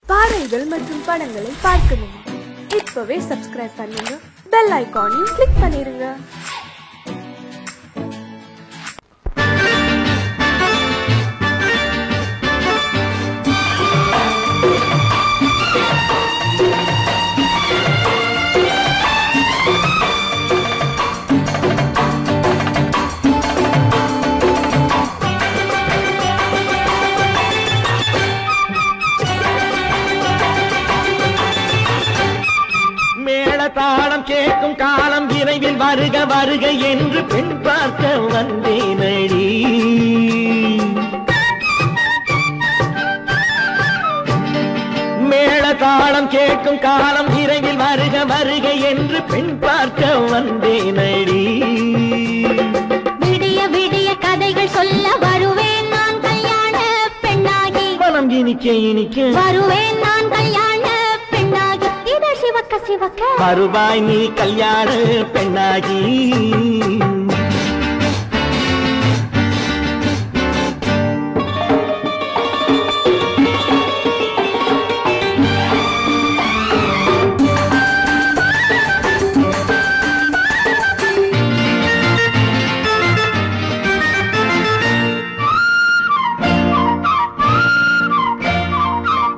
பாடல்கள் மற்றும் படங்களை பார்க்கணும். இப்பவே சப்ஸ்கிரைப் பண்ணுங்க, பெல் ஐகானையும் கிளிக் பண்ணிருங்க. தாளம் கேட்கும் காலம் விரைவில் வருக வருக என்று பெண் பார்க்க வந்தேனடி. மேள தாளம் கேட்கும் காலம் விரைவில் வருக வருக என்று பெண் பார்க்க வந்தேனடி. விடிய விடிய கதைகள் சொல்ல வருவேன் நான் கல்யாண பெண்ணாகி. மனம் இனிக்க இனிக்க வருவேன் நான் கல்யாண பெண்ணாகி. இதை சிவக்க சிவக்க வருவாய் நீ கல்யாண பெண்ணாகி.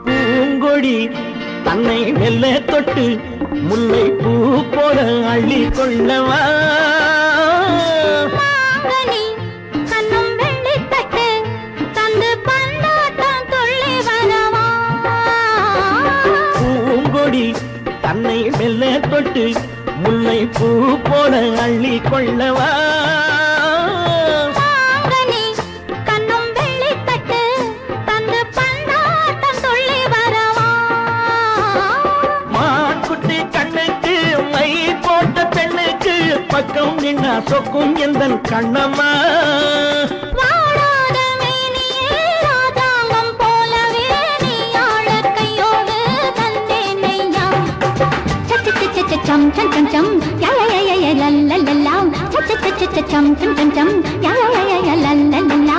பூங்கொடி தன்னை மெல்ல தொட்டு முல்லை பூ போல அள்ளி கொள்ளவா. கண்ணும் வெள்ளி தட்டு தந்து பந்தாட்டம் துள்ளி வரவா. பூங்கொடி தன்னை மெல்ல தொட்டு முல்லை பூ போல அள்ளி கொள்ளவா. பக்கம் நின்னா சொக்கும் எந்தன் கண்ணம்மா. வாழாத மேனியே ராஜாங்கம் போலவே நீ ஆழ கையோடு தந்தேனையா. சம் சம் சம் சம் யா யா யா யா லல்லல்லா. சம் சம் சம் சம் யா யா யா லல்லல்லா.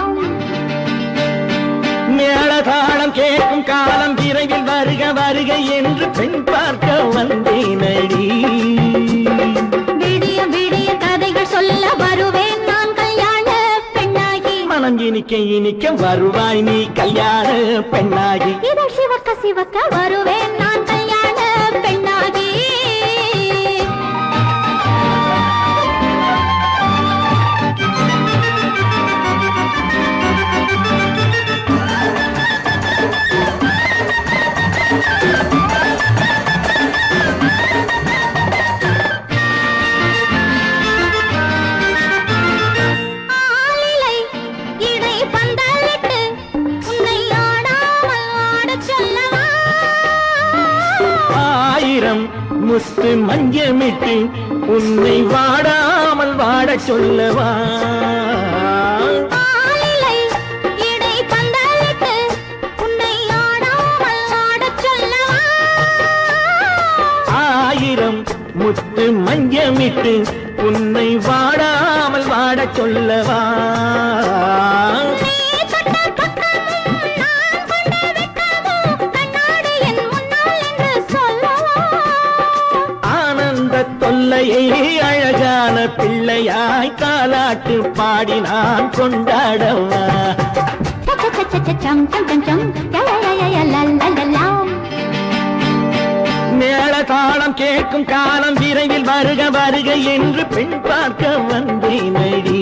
மேளதாளம் கேட்கும் காலம் விரைவில் வருக வருக என்று பெண் பார்க்க வந்தேனடி. விடிய விடிய கதைகள் சொல்ல வருவேன் நான் கல்யாண பெண்ணாகி. மனம் இனிக்க இனிக்க வருவாய் நீ கல்யாண பெண்ணாகி. இதை சிவக்க சிவக்க வருவேன் நான் கல்யாண பெண்ணாகி. முத்து மஞ்சமிட்டு உன்னை வாடாமல் வாட சொல்லவா. ஆயிரம் முத்து மஞ்சமிட்டு உன்னை வாடாமல் வாட சொல்லவா. தொல்லையை அழகான பிள்ளையாய் காலாட்டு பாடி நான் கொண்டாடவா. மேளதாளம் கேட்கும் காலம் விரைவில் வருக வருக என்று பெண் பார்க்க வந்தேனடி.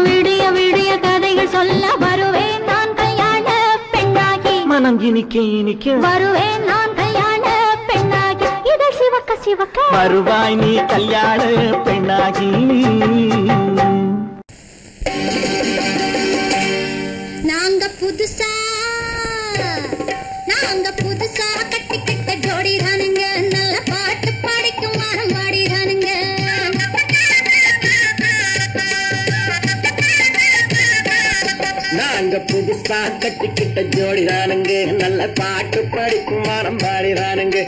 விடிய விடிய கதைகள் சொல்ல வருவேன் நான் கல்யாண பெண்ணாகி. மனம் இனிக்க இனிக்க வருவேன் நான் கல்யாண பெண்ணாகி. இதை சிவக்க சிவக்க வருவாய் நீ கல்யாண பெண்ணாகி. நாங்க புதுசா கட்டிக்கிட்ட ஜோடி தானுங்க. நல்ல பாட்டு பாடிக்கும் வாரம் பாடி தானுங்க. நாங்க புதுசா கட்டிக்கிட்ட ஜோடி தானுங்க. நல்ல பாட்டு பாடிக்கும் வாரம் பாடி தானுங்க.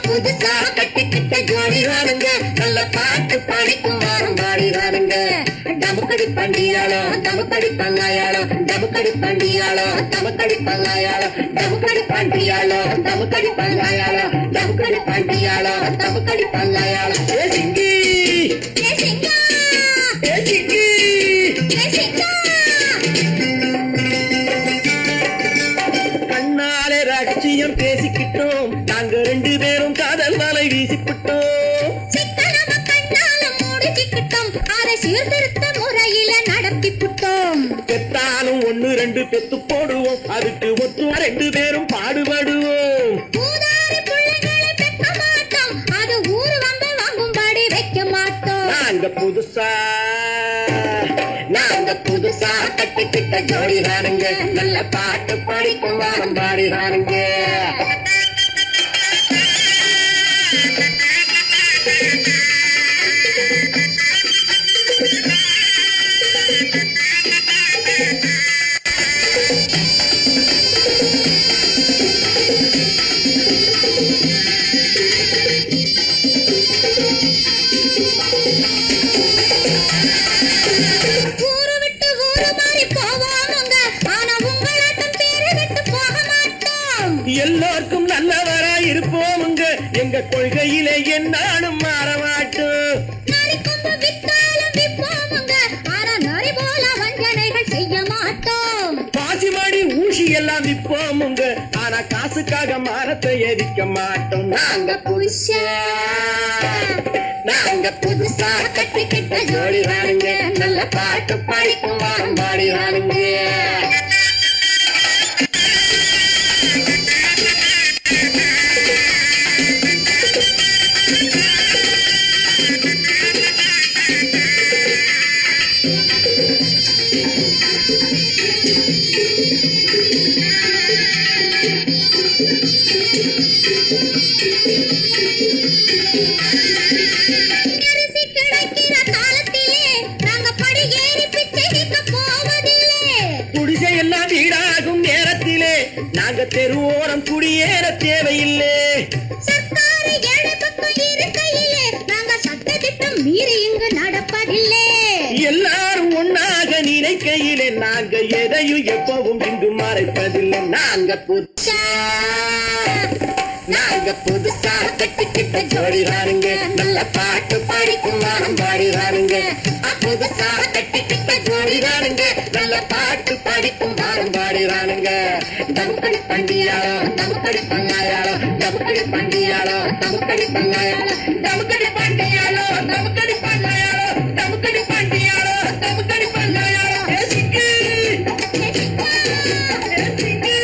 புதுசா கட்டிக்கிட்ட ஜோடி தானுங்க. நல்ல பாட்டு பாடிக்கும் வாரம் பாடி தானுங்க. டமுக்கடி பண்டியாளோ தமுக்கடி பங்காயாளோ தமுக்கடி பண்டியாளோ தமுக்கடி பங்காயாளோ தமுக்கடி பண்டியாளோ தமுக்கடி பங்காயாளோ தமுக்கடி பண்டியாளோ தமுக்கடி பங்காயாளோ ஏ சிங்கி ஏ சிங்கா ஏ சிங்கி ஏ சிங்கா கண்ணாலே ரகசியம் பேசிக்கிட்டோம் நாங்க 2 பேரும் காதல் மலை வீசிக்கிட்டோம் சிக்கனம கண்ணால மூடிக்கிட்டோம் அதை சீர்திருத்த முறையில நடத்தி புட்டோம் பெத்தாலும் 1 2 பெத்து போடுவோம் அதுக்கு ஒத்துவா 2 பேரும் பாடுபடுவோம் ஊதாரி பிள்ளைகளை பெக்க மாட்டோம் அது ஊர் வந்து வாங்கும்படி வைக்க மாட்டோம் நாங்க புதுசா கட்டிக்கிட்ட ஜோடிதானுங்க நல்ல பாட்டு படிக்கும் வாரம் பாடிதானுங்க ஊரு விட்டு ஊரு மாறி போவாங்க ஆனா உங்களாட்டம் பேரு விட்டு போக மாட்டோம் எல்லாருக்கும் நல்லவரா இருப்போமுங்க எங்க கொள்கையிலே என்னாலும் மாற மாட்டோம் நரி கொம்பு வித்தாலும் விப்போமுங்க ஆனா நரி போல வஞ்சனைகள் செய்ய மாட்டோம் பாசிமாடி ஊசி எல்லாம் விற்போமுங்க ஆனா காசுக்காக மானத்தை எரிக்க மாட்டோம் நாங்க புதுசா கட்டிக்கிட்ட ஜோடிதானுங்க நல்ல பாட்டு படிக்கும் வாரம் பாடிதானுங்க அரிசி கிடைக்கிற காலத்திலே நாங்க படி ஏறி பிச்சை கேட்க போவதில்லை குடிசை எல்லாம் வீடாகும் நேரத்திலே நாங்க தெருவோரம் குடியேற தேவையில்லை சர்க்காரு ஏழை பக்கம் இருக்கையிலே நாங்க சட்டத்திட்டம் மீறி இங்கு நடப்பதில்லை எல்லாரும் ஒன்னாக நினைக்கையிலே நாங்க எதையும் எப்பவும் இங்கு மறைப்பதில்லை நாங்க புதுசா கட்டிக்கிட்ட ஜோடிதானுங்க நல்ல பாட்டு படிக்கும் வாரம் பாடிதானுங்க புதுசா கட்டிக்கிட்ட ஜோடிதானுங்க நல்ல பாட்டு படிக்கும் வாரம் பாடிதானுங்க தமுக்கடி பண்டியாளோ தமுக்கடி பங்காயாளோ தமுக்கடி பண்டியாளோ தமுக்கடி பங்காயாளோ தமுக்கடி பண்டியாளோ தமுக்கடி பங்காயாளோ தமுக்கடி பண்டியாளோ தமுக்கடி பங்காயாளோ ஏ சிங்கி ஏ சிங்கி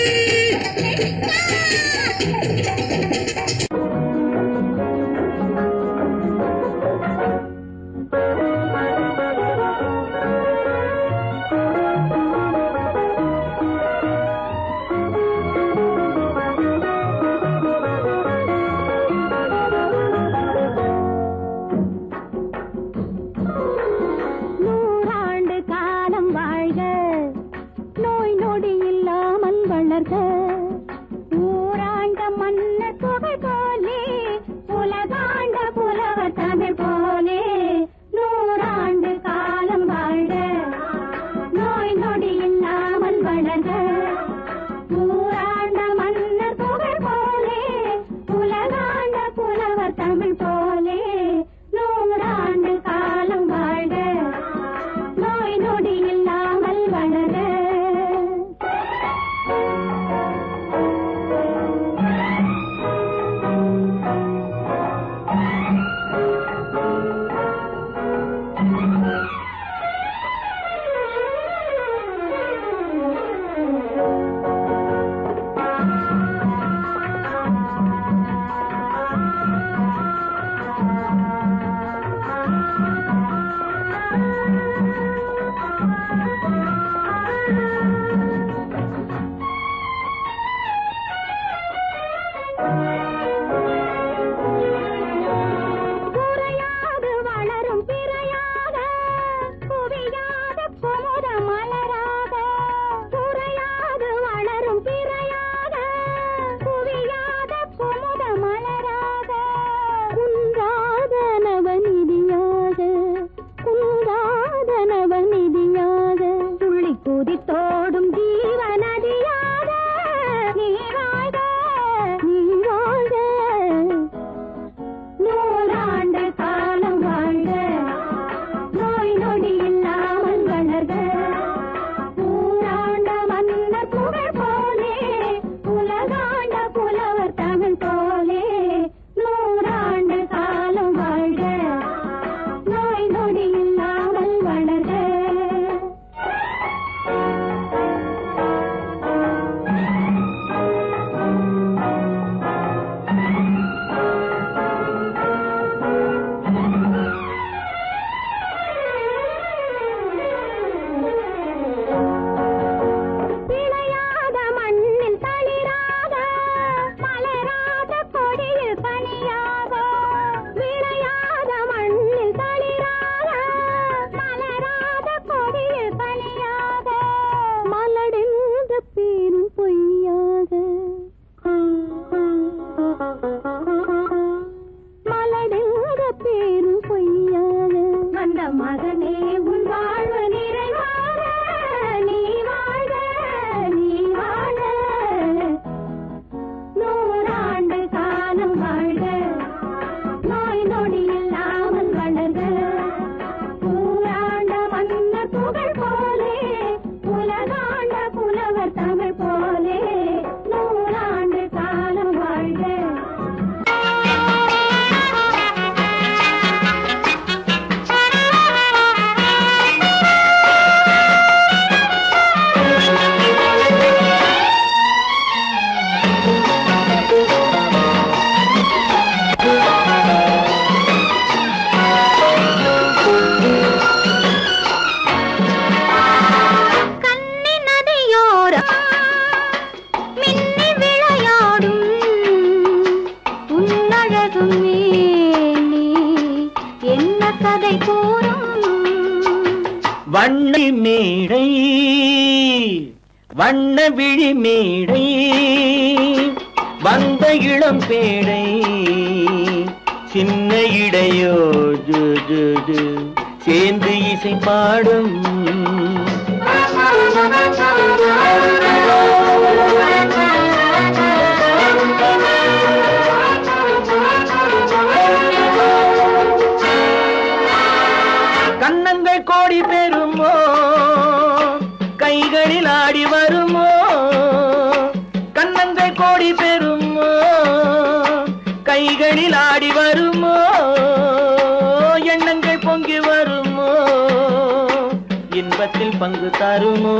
வண்ண மேடை வண்ண விழி மேடை வந்த இளம் பேடை சின்ன இடையோ சேர்ந்து இசை பாடும் கண்ணங்கள் கோடி பெறுமோ கைகளில் ஆடி வருமோ கண்ணங்கள் கோடி பெறுமோ கைகளில் ஆடி வருமோ எண்ணங்கள் பொங்கி வருமோ இன்பத்தில் பங்கு தருமோ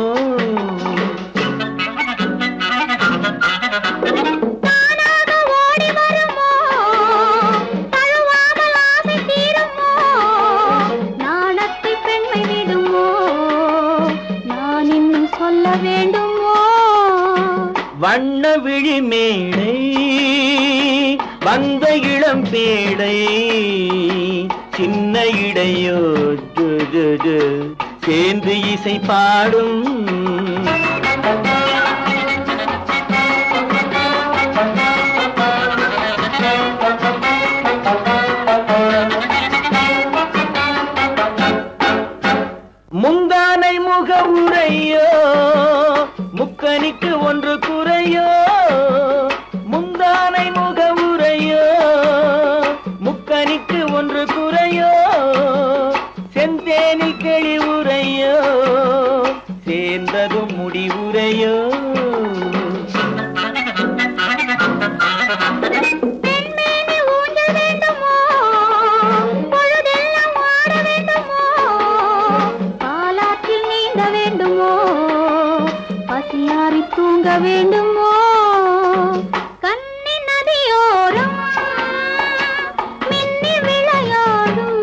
வண்ண விழி மேடை வந்த இளம் பேடை சின்ன இடையோ சேர்ந்து இசை பாடும் முந்தானை முக உரையோ முக்கனிக்கு ஒன்று குறையோ முந்தானை முக உரையோ முக்கனிக்கு ஒன்று குறையோ செந்தேனில் கிளி உரையோ சேர்ந்ததும் முடிவுரையோ தூங்க வேண்டுமோ கண்ணி நதியோரம் மின்னி விளையாடும்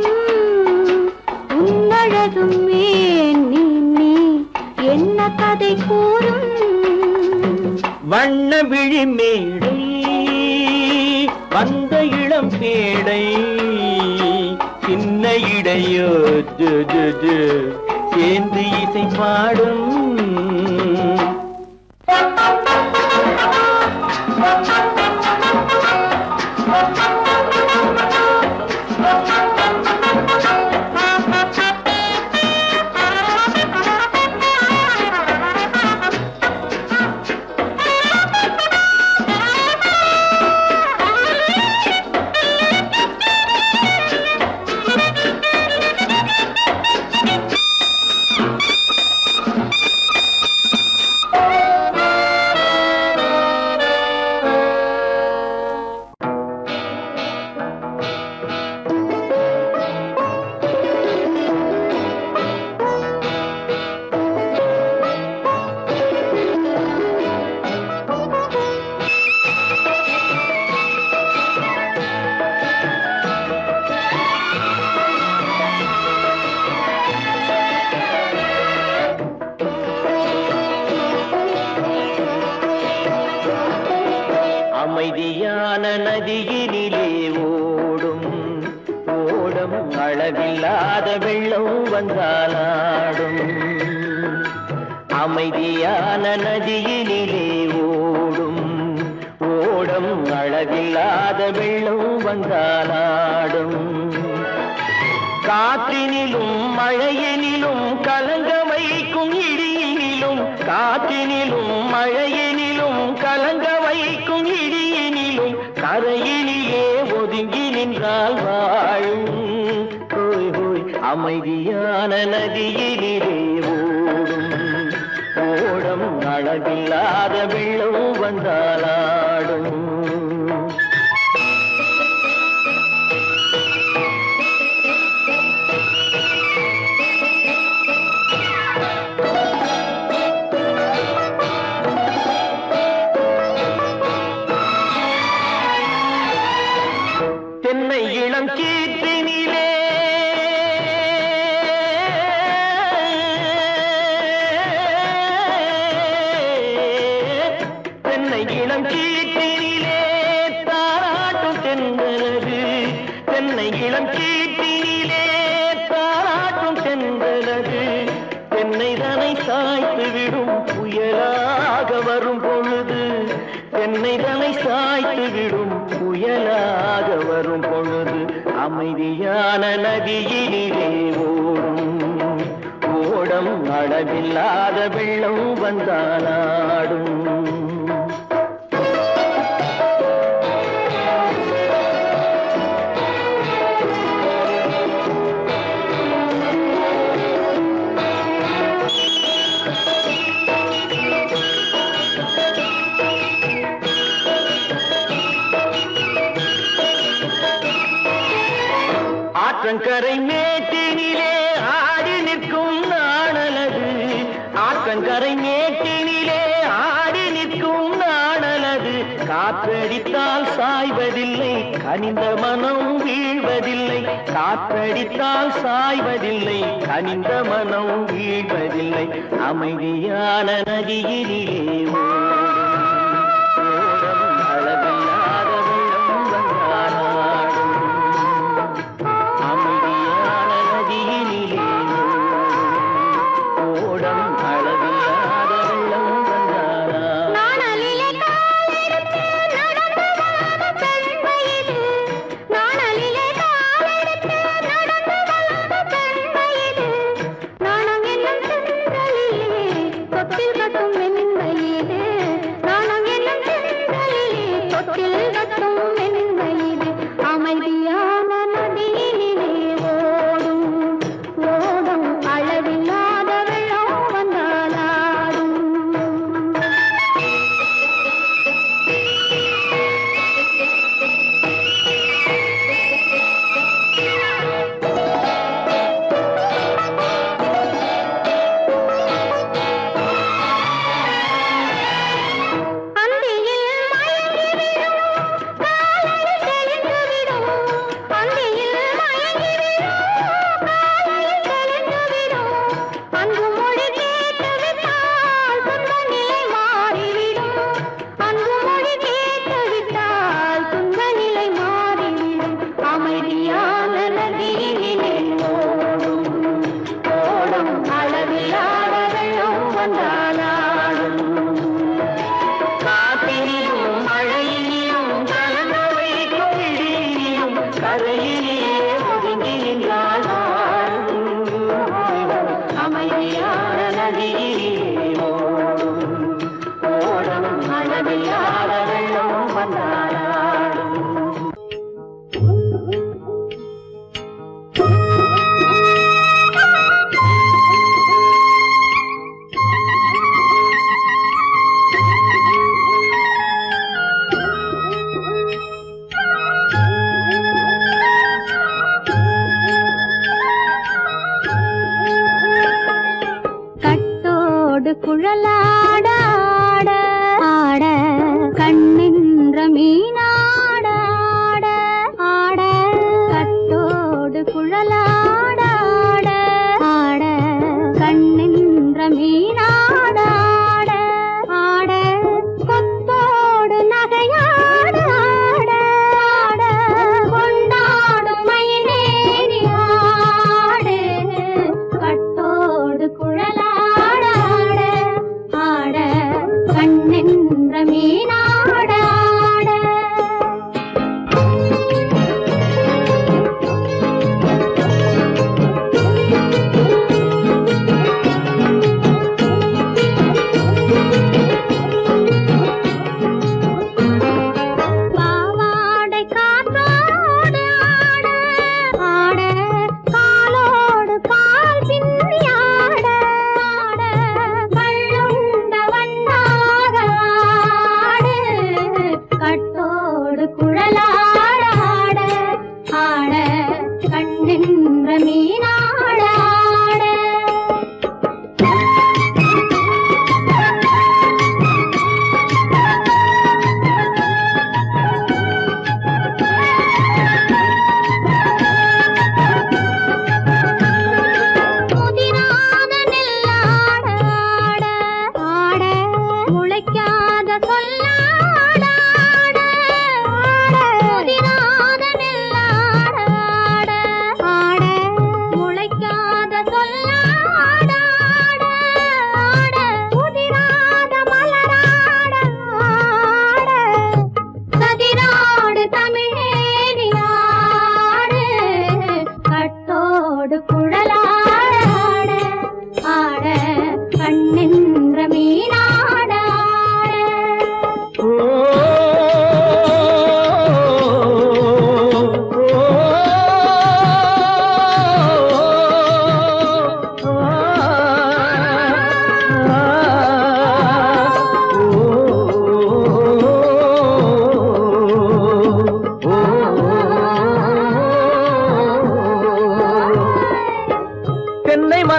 உன்னழகும் நீ என்ன கதை கூறும் வண்ண விழி மேடை வந்த இளம் பேடை சின்ன இடையோ சேர்ந்து இசை பாடும் அமைதியான நதியினிலே ஓடும் ஓடும் அளவில்லாத வெள்ளம் வந்தாலாடும் அமைதியான நதியினிலே ஓடும் ஓடும் அளவில்லாத வெள்ளம் வந்தாலாடும் காற்றினிலும் மழையினிலும் கலங்க வைக்கும் இடியினிலும் காற்றினிலும் மழையினிலும் கலங்க வைக்கும் இடியினிலும் கரையினிலே ஒதுங்கி நின்றால் வாழும் ஹோய் ஹோய் அமைதியான நதியினிலே ஓடும் ஓடம் அளவில்லாத வெள்ளம் வந்தாலாடும் தென்னை இளம் கீற்றினிலே தென்னை இளம் என்னை தலை சாய்த்து விடும் புயலாக வரும் பொழுது அமைதியான நதியிலே ஓடும் ஓடம் அளவில்லாத வெள்ளம் வந்தாலாடும். ஆற்றங்கரை மேட்டினிலே ஆடி நிற்கும் நாணலது ஆற்றங்கரை மேட்டினிலே ஆடி நிற்கும் நாணலது காற்றடித்தால் சாய்வதில்லை கனிந்த மனம் வீழ்வதில்லை காற்றடித்தால் சாய்வதில்லை கனிந்த மனம் வீழ்வதில்லை அமைதியான நதியிலே ஓடும் அளவில்லாத வெள்ளம் வந்தாலாடும் அமைதியான நதியிலே ஓடம் அளவில்லாத வெள்ளம் வந்தாலாடும். நாணலிலே காலெடுத்து நடந்து வளர்ந்த பெண் வயது நாணலிலே காலெடுத்து நடந்து வளர்ந்த பெண் வயது நாணம் என்னும் சென்றலிலே தொட்டில் கட்டும் என் வயது நாணம் என்னும் சென்றலிலே தொட்டில் கட்டும் என் வயது அமைதியான நதியிலே ஓடும் ஓடும் அளவில்லாத வெள்ளம் வந்தாலாடும். அந்தியில் மயங்கிவிடும் காலையில் தெளிந்துவிடும் அந்தியில் மயங்கிவிடும் காலையில் தெளிந்துவிடும் அன்பு மொழி கேட்டுவிட்டால் துன்ப நிலை மாறிவிடும் அன்பு மொழி கேட்டுவிட்டால் துன்ப நிலை மாறிவிடும் அமைதியான நதியிலே ஓடும் ஓடும் அளவில்லாத வெள்ளம் வந்தாலாடும். காற்றினிலும் மழையிலும் கலந்து வைக்கும் இடியிலும் கரையிலே ஒதுங்கி நின்றால் அமைதியான நதியிலே ஓடும் ஓடம் அளவில்லாத வெள்ளம் வந்தாலாடும்.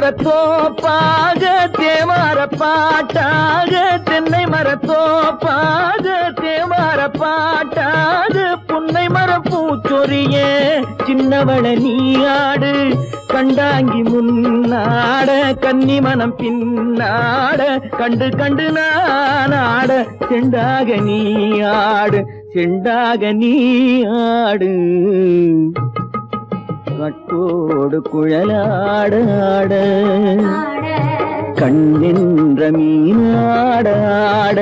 மரத்தோப்பாக தேவார பாட்டாக தென்னை மரத்தோப்பாக தேவார பாட்டாக புன்னை மரம் பூச்சொரிய சின்னவள நீயாடு கண்டாங்கி முன்னாட கன்னி மனம் பின்னாட கண்டு கண்டு நானாட செண்டாக நீயாடு செண்டாக நீயாடு கட்டோடு குழலாடாட கண்ணென்ற மீனாடாட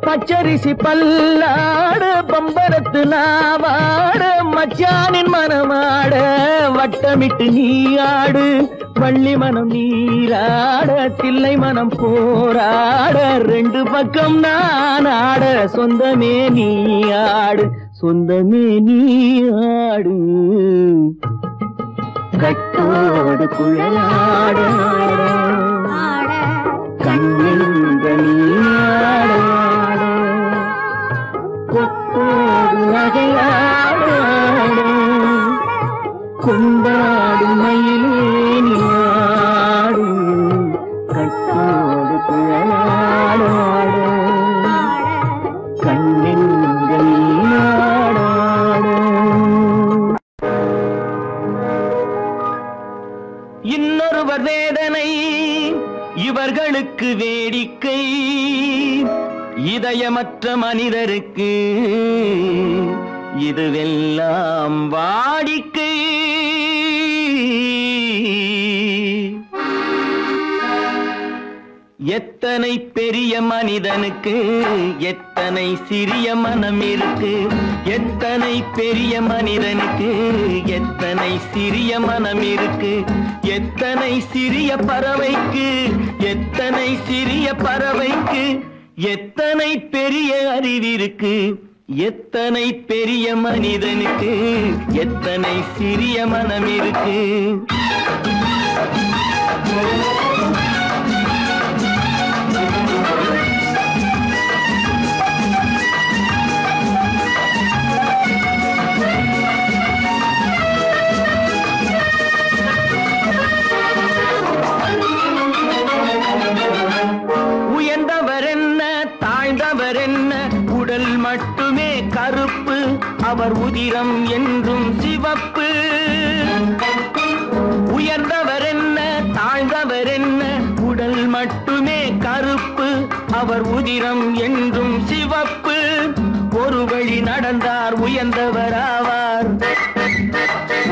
பச்சரிசி பல்லாட பம்பரத்து நாவாட மச்சானின் மனமாட வட்டமிட்டு நீயாடு வள்ளி மனம் நீராட தில்லை மனம் போராட ரெண்டு பக்கம் நானாட சொந்தமே நீயாடு சொந்தமே நீயாடு கட்டோடு குழலாட கண்ணென்ற நீயாட கொத்தோடு நகையாட கொண்டாடு மயிலேனியாடு கட்டோடு குழலாட கண்ணென்ற நீயாட இன்னொருவர் வேதனை இவர்களுக்கு வேடிக்கை இதயமற்ற மனிதருக்கு இதுவெல்லாம் வாடிக்கை எத்தனை பெரிய மனிதனுக்கு எத்தனை சிறிய மனம் இருக்கு எத்தனை பெரிய மனிதனுக்கு எத்தனை சிறிய மனம் இருக்கு எத்தனை சிறிய பறவைக்கு எத்தனை சிறிய பறவைக்கு எத்தனை பெரிய அறிவிருக்கு எத்தனை பெரிய மனிதனுக்கு எத்தனை சிறிய மனம் இருக்கு உடல் மட்டுமே கருப்பு அவர் உதிரம் என்றும் சிவப்பு உயர்ந்தவர் என்ன தாழ்ந்தவர் என்ன உடல் மட்டுமே கருப்பு அவர் உதிரம் என்றும் சிவப்பு ஒரு வழி நடந்தார் உயர்ந்தவர் ஆவார்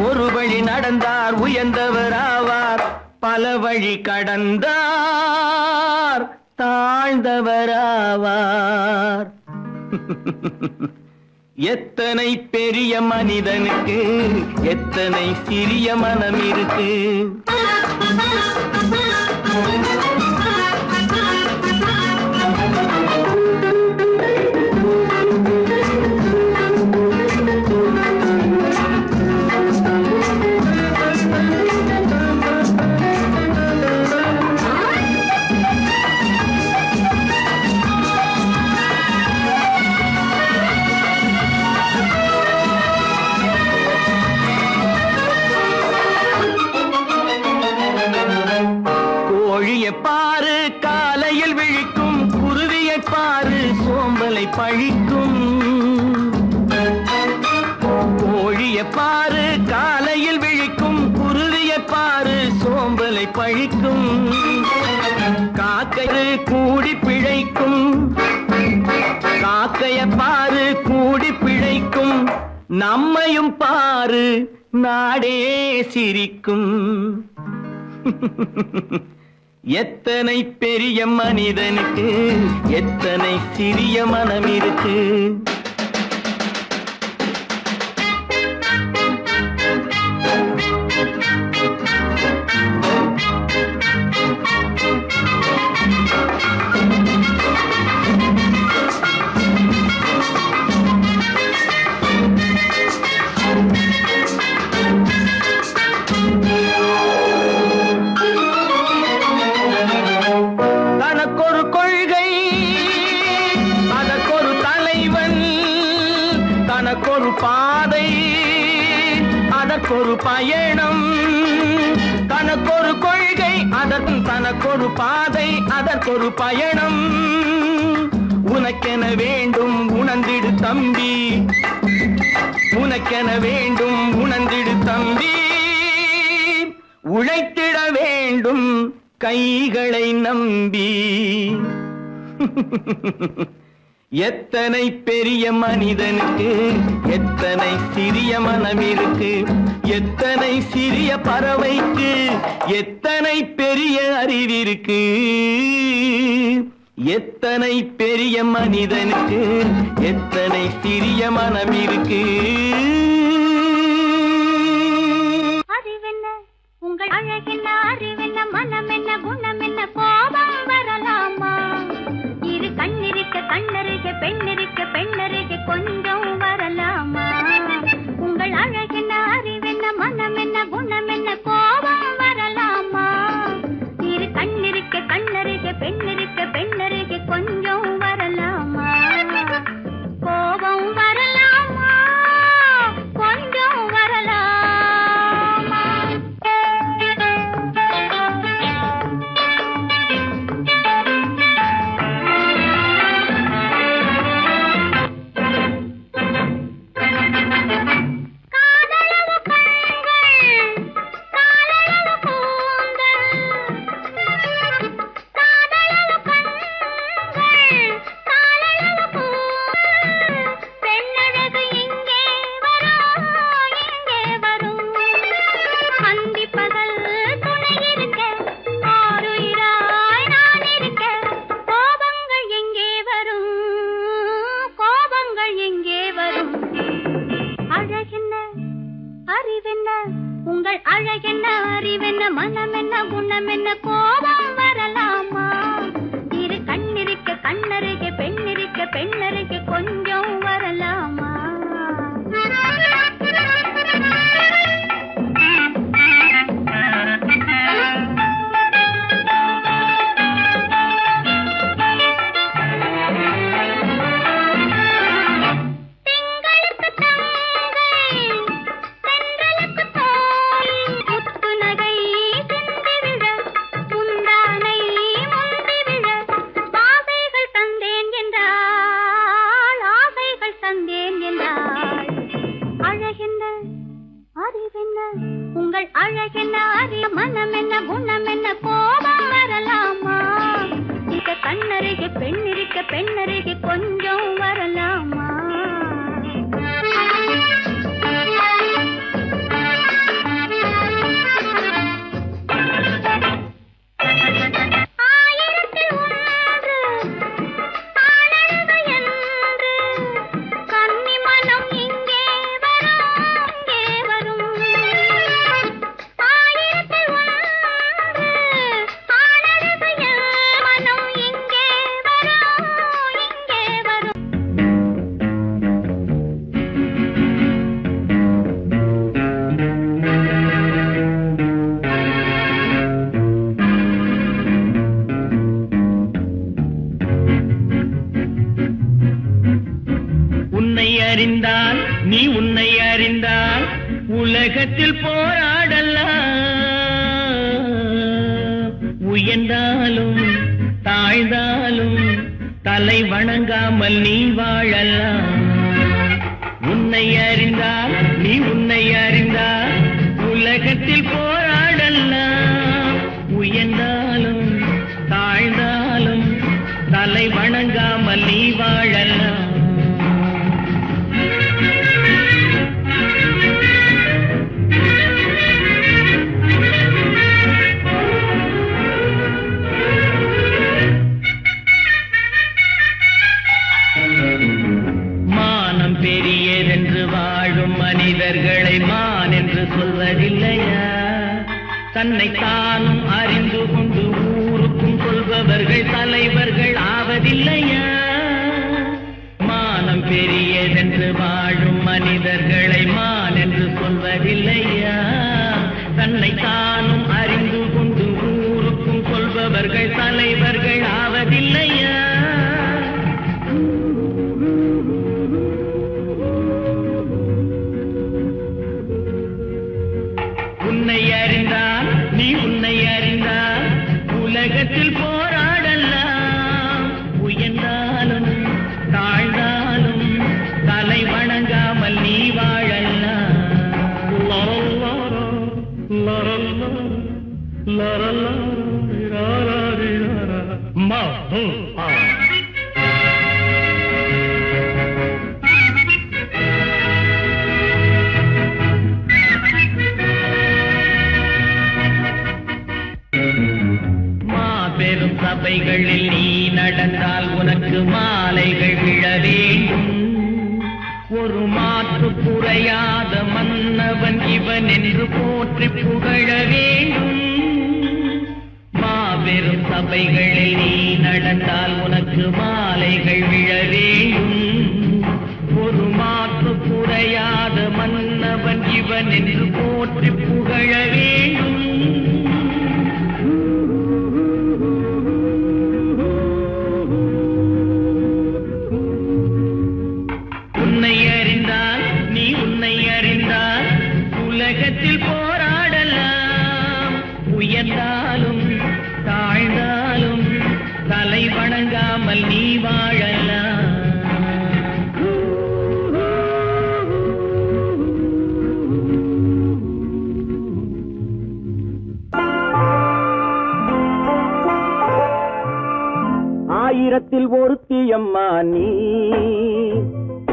ஒரு வழி நடந்தார் உயர்ந்தவர் ஆவார் பல வழி கடந்தார் தாழ்ந்தவராவார் எத்தனை பெரிய மனிதனுக்கு எத்தனை சிறிய மனம் இருக்கு பாரு காலையில் விழிக்கும் குருவியை பாரு சோம்பலை பழிக்கும் கோழியை பாரு காலையில் விழிக்கும் குருவியை பாரு சோம்பலை பழிக்கும் காக்கை கூடி பிழைக்கும் காக்கைய பாரு கூடி பிழைக்கும் நம்மையும் பாரு நாடே சிரிக்கும் எத்தனை பெரிய மனிதனுக்கு எத்தனை சிறிய மனம் இருக்கு அதற்கொரு பயணம், தனக்கொரு கொள்கை அதற்கும் தனக்கொரு பாதை, அதற்கொரு பயணம். உனக்கென வேண்டும் உணர்ந்திடு தம்பி, உனக்கென வேண்டும் உணர்ந்திடு தம்பி. உழைத்திட வேண்டும் கைகளை நம்பி. எத்தனை பெரிய மனிதனுக்கு எத்தனை சிறிய மனம் இருக்கு, எத்தனை சிறிய பறவைக்கு எத்தனை பெரிய அறிவிருக்கு. எத்தனை பெரிய மனிதனுக்கு எத்தனை சிறிய மனம் இருக்கு. அறிவென்ன உங்கள் அழகென்ன, அறிவென்ன மனம் என்ன, குணம் என்ன, கோபம் வரலாமா? இரு கண்ணிருக்க கண்ணருக, பெண்ணிருக்க பெண்ணருக, கொஞ்சம் வரலாமா? உங்கள் அழகென்ன, அறிவென்ன மனம் என்ன, குணம் என்ன, கோபம் வரலாமா? இரு கண்ணிருக்க கண்ணருக, பெண்ணிருக்க பெண்ணருக, கொஞ்சம் வரலாமா? கோபம் வரலாமா? கொஞ்சம் வரலாமா? உங்கள் அழகென்ன, அறிவென்ன மனம் என்ன, குணம் என்ன, கோபம் வரலாமா? இரு கண்ணிருக்க கண்ணருக, பெண்ணிருக்க பெண்ணருக, கொஞ்சம் வரலாமா? உங்கள் அழகென்ன, அறிய மனம் என்ன, குணம் என்ன, கோபம் வரலாமா? இத கண்ணருக பெண்ணிருக்க பெண்ணருக, கொஞ்சம் வரலாமா? அறிந்தால் நீ உன்னை அறிந்தால் உலகத்தில் போராடலாம். உயர்ந்தாலும் தாழ்ந்தாலும் தலை வணங்காமல் நீ வாழலாம். உன்னை அறிந்தால் நீ உன்னை அறிந்தால் உலகத்தில் போராடலாம். உயர்ந்தாலும் தாழ்ந்தாலும் தலை வணங்காமல் நீ வாழலாம். பெரியதென்று வாழும் மனிதர்களை மான் என்று சொல்வதில்லையா? தன்னை தானும் அறிந்து கொண்டு ஊருக்கும் சொல்பவர்கள் தலைவர்கள் ஆவதில்லையா? மானம் பெரியதென்று வாழும் மனிதர்களை மான் என்று சொல்வதில்லையா? தன்னை தானும் அறிந்து கொண்டு ஊருக்கும் சொல்பவர்கள் தலைவர்கள் ஆவதில்லையா? உன்னை அறிந்தால் உலகத்தில் போராடலாம். உயர்ந்தாலும் தாழ்ந்தாலும் தலை வணங்காமல் நீ வாழலாம். மாபெரும் சபைகளில் நீ நடந்தால் உனக்கு மாலைகள் விழ வேண்டும். ஒரு மாற்று குறையாத மன்னவன் இவன் என்று போற்றி புகழ வேண்டும். மாபெரும் சபைகளில் நீ நடந்தால் உனக்கு மாலைகள் விழ வேண்டும். ஒரு மாற்று குறையாத மன்னவன் இவன் என்று போற்றி புகழ வேண்டும். உன்னை அறிந்தால் நீ உன்னை அறிந்தால் உலகத்தில் போராடலாம். உயர்ந்தாலும் தாழ்ந்தாலும் தலை வணங்காமல் நீ வாழலாம். ஆயிரத்தில் ஒருத்தியம்மா நீ,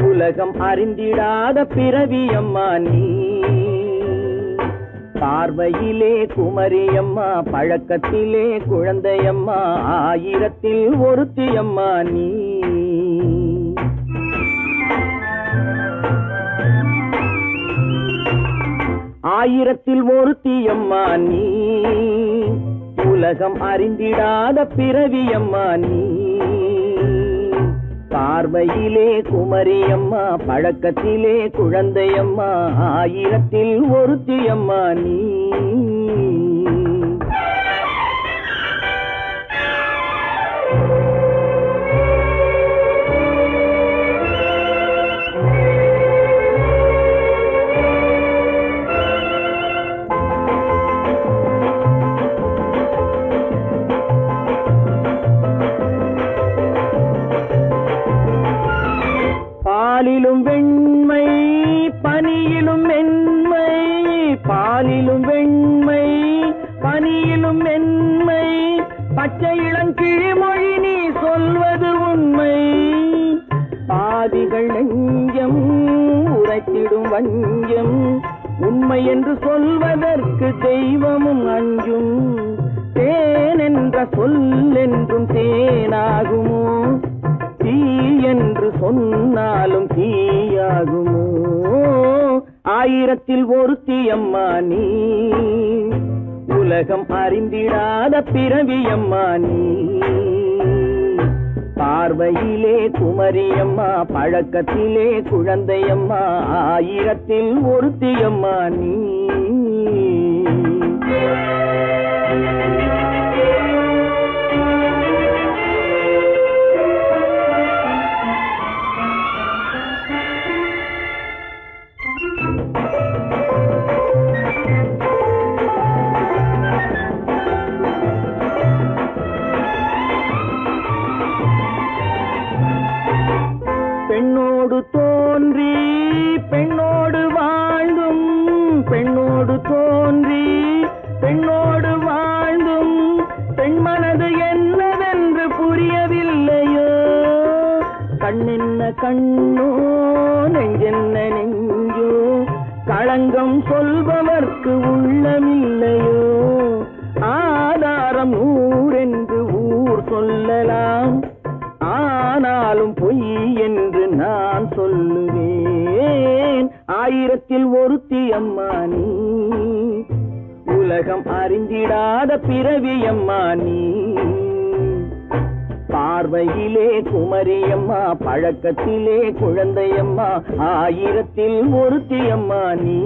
உலகம் அறிந்திடாத பிறவியம்மா நீ. பார்வையிலே குமரியம்மா, பழக்கத்திலே குழந்தையம்மா, ஆயிரத்தில் ஒருத்தியம்மா நீ. ஆயிரத்தில் ஒருத்தியம்மா நீ, உலகம் அறிந்திடாத பிறவியம்மா நீ. பார்வையிலே குமரியம்மா, பழக்கத்திலே குழந்தையம்மா, ஆயிரத்தில் ஒருத்தியம்மா நீ. பாலிலும் வெண்மை பனியிலும் மென்மை, பாலிலும் வெண்மை பனியிலும் மென்மை, பச்சை இளங்கிழிமொழி நீ சொல்வது உண்மை. பாதிகள் நெஞ்சம் உரைத்திடும் வஞ்சம், உண்மை என்று சொல்வதற்கு தெய்வமும் அஞ்சும். தேன் என்ற சொல் என்றும் தேனாகுமோ, தீ என்று சொன்னாலும் தீயாகுமோ. ஆயிரத்தில் ஒருத்தியம்மா நீ, உலகம் அறிந்திடாத பிறவியம்மா நீ. பார்வையிலே குமரியம்மா, பழக்கத்திலே குழந்தையம்மா, ஆயிரத்தில் ஒருத்தியம்மா நீ. பெண்ணோடு தோன்றி பெண்ணோடு வாழ்ந்தும், பெண்ணோடு தோன்றி பெண்ணோடு வாழ்ந்தும், பெண் மனது என்னவென்று புரியவில்லையோ. கண்ணென்ன கண்ணோ, நெஞ்சென்ன நெஞ்சோ, களங்கம் சொல்பவர்க்கு உள்ளமில்லையோ. ஆதாரம் ஊரென்று ஊர் சொல்லலாம், ஆனாலும் பொய் என்று நான் சொல்லுவேன். ஆயிரத்தில் ஒருத்தியம்மா நீ, உலகம் அறிந்திடாத பிறவியம்மா நீ. பார்வையிலே குமரியம்மா, பழக்கத்திலே குழந்தையம்மா, ஆயிரத்தில் ஒருத்தியம்மா நீ.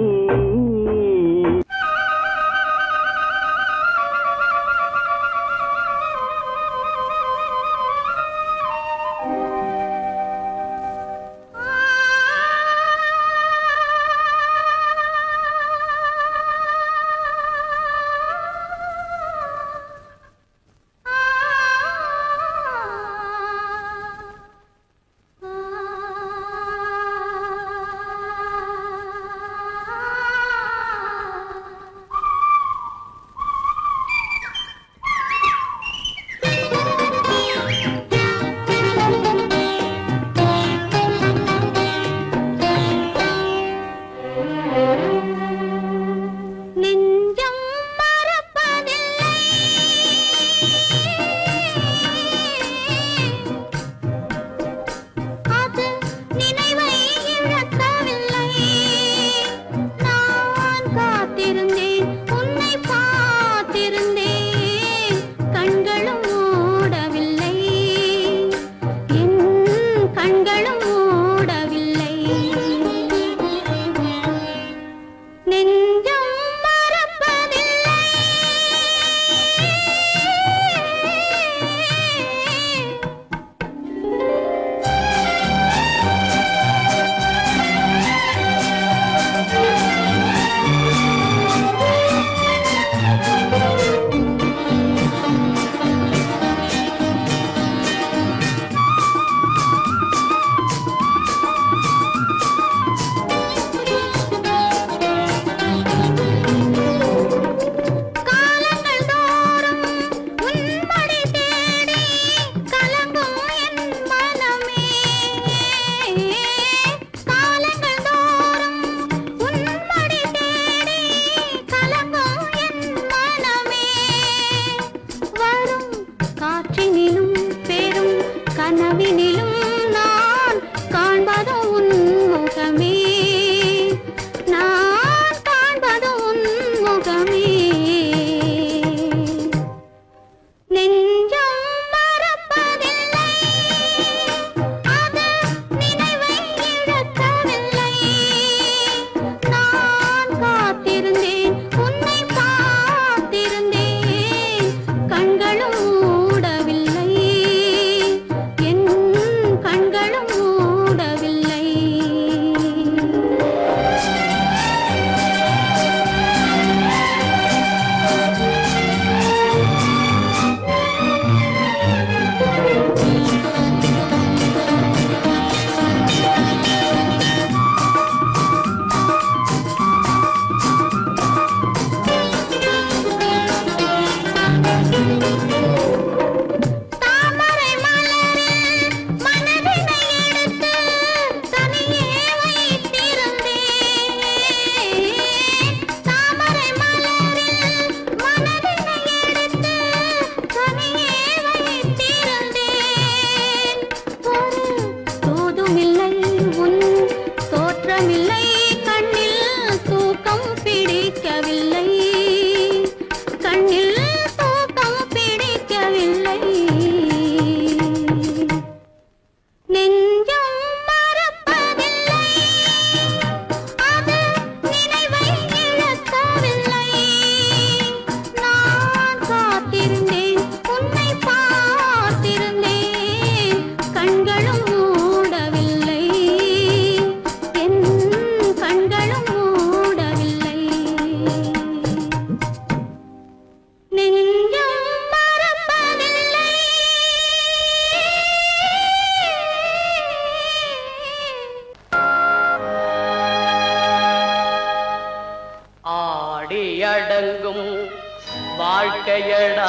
வாழ்க்கையடா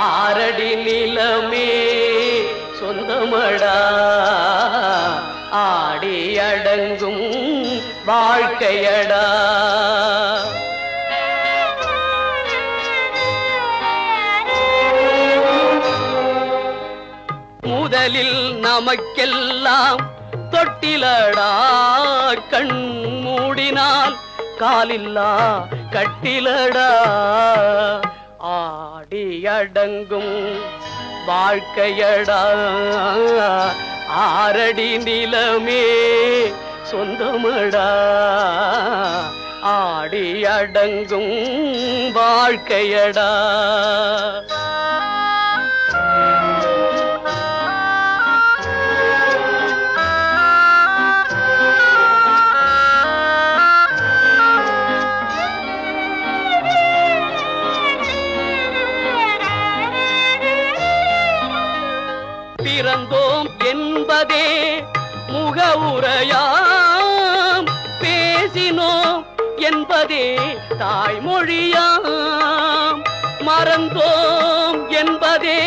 ஆரடி நிலமே சொந்தமடா ஆடி அடங்கும் வாழ்க்கையடா முதலில் நமக்கெல்லாம் தொட்டிலடா கண் மூடினால் காலில்லா கட்டிலடா ஆடி அடங்கும் வாழ்க்கையடா ஆரடி நிலமே சொந்தமடா ஆடி அடங்கும் வாழ்க்கையடா பிறந்தோம் என்பதே முகவுரையாம் பேசினோம் என்பதே தாய்மொழியாம் மறந்தோம் என்பதே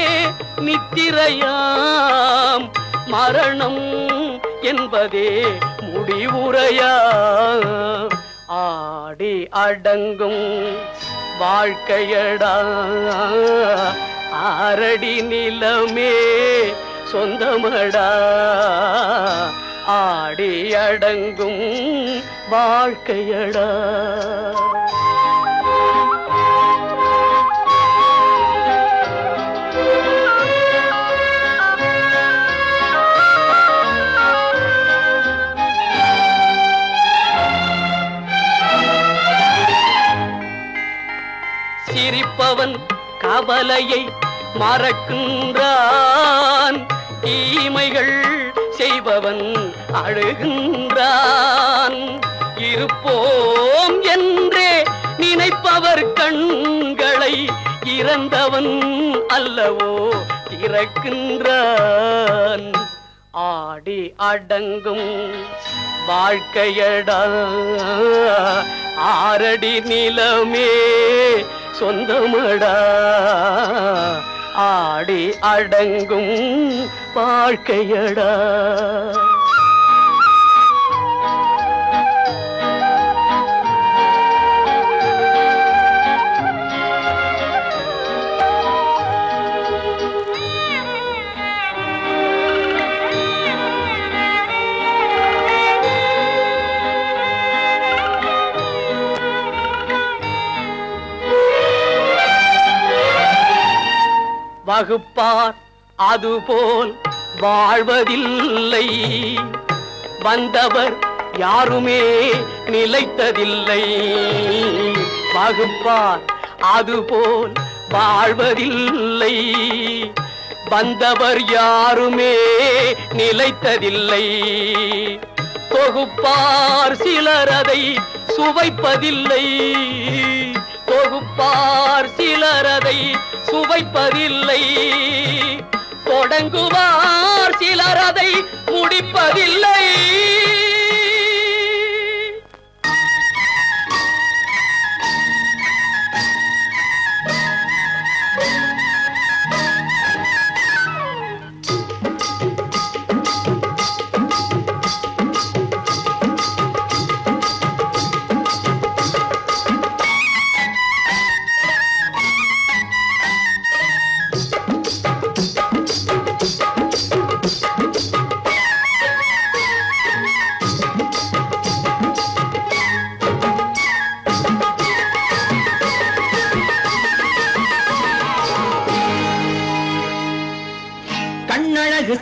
நித்திரையாம் மரணம் என்பதே முடிவுரையாம் ஆடி அடங்கும் வாழ்க்கையடா ஆரடி நிலமே சொந்தமடா ஆடி அடங்கும் வாழ்க்கையடா சிரிப்பவன் கவலையை மறக்கின்றான் தீமைகள் செய்பவன் அழுகின்றான் இருப்போம் என்றே நினைப்பவர் கண்களை இறந்தவன் அல்லவோ திறக்கின்றான் ஆடி அடங்கும் வாழ்க்கையடா ஆரடி நிலமே சொந்தமடா ஆடி அடங்கும் வாழ்க்கையடா வகுப்பார் அதுபோல் வாழ்வதில்லை வந்தவர் யாருமே நிலைத்ததில்லை வகுப்பார் அதுபோல் வாழ்வதில்லை வந்தவர் யாருமே நிலைத்ததில்லை தொகுப்பார் சிலர் அதை சுவைப்பதில்லை தொகுப்பார் சிலர் அதை சுவைப்பதில்லை தொடங்குவார் சிலர் அதை முடிப்பதில்லை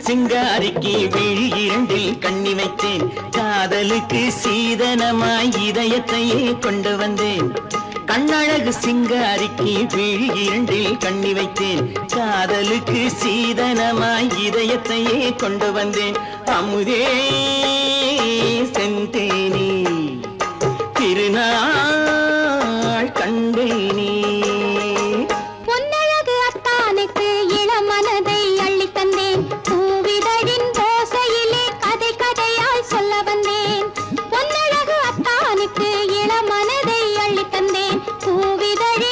சிங்காரிக்கு விழி இரண்டில் கண்ணி வைத்தேன் காதலுக்கு சீதனமாய் இதயத்தையே கொண்டு வந்தேன் கண்ணழகு சிங்காரிக்கு விழி இரண்டில் கண்ணி வைத்தேன் காதலுக்கு சீதனமாய் இதயத்தையே கொண்டு வந்தேன் அமுதே செந்தேனே திருநாள் கண்டேனே பொன்னழகு அத்தானுக்கு இளமனதை அள்ளி தந்தேன் பூவிதழின் ஓசையிலே கதை கதையாய் சொல்ல வந்தேன் பொன்னழகு அத்தானுக்கு இளமனதை அள்ளி தந்தேன் பூவிதழின்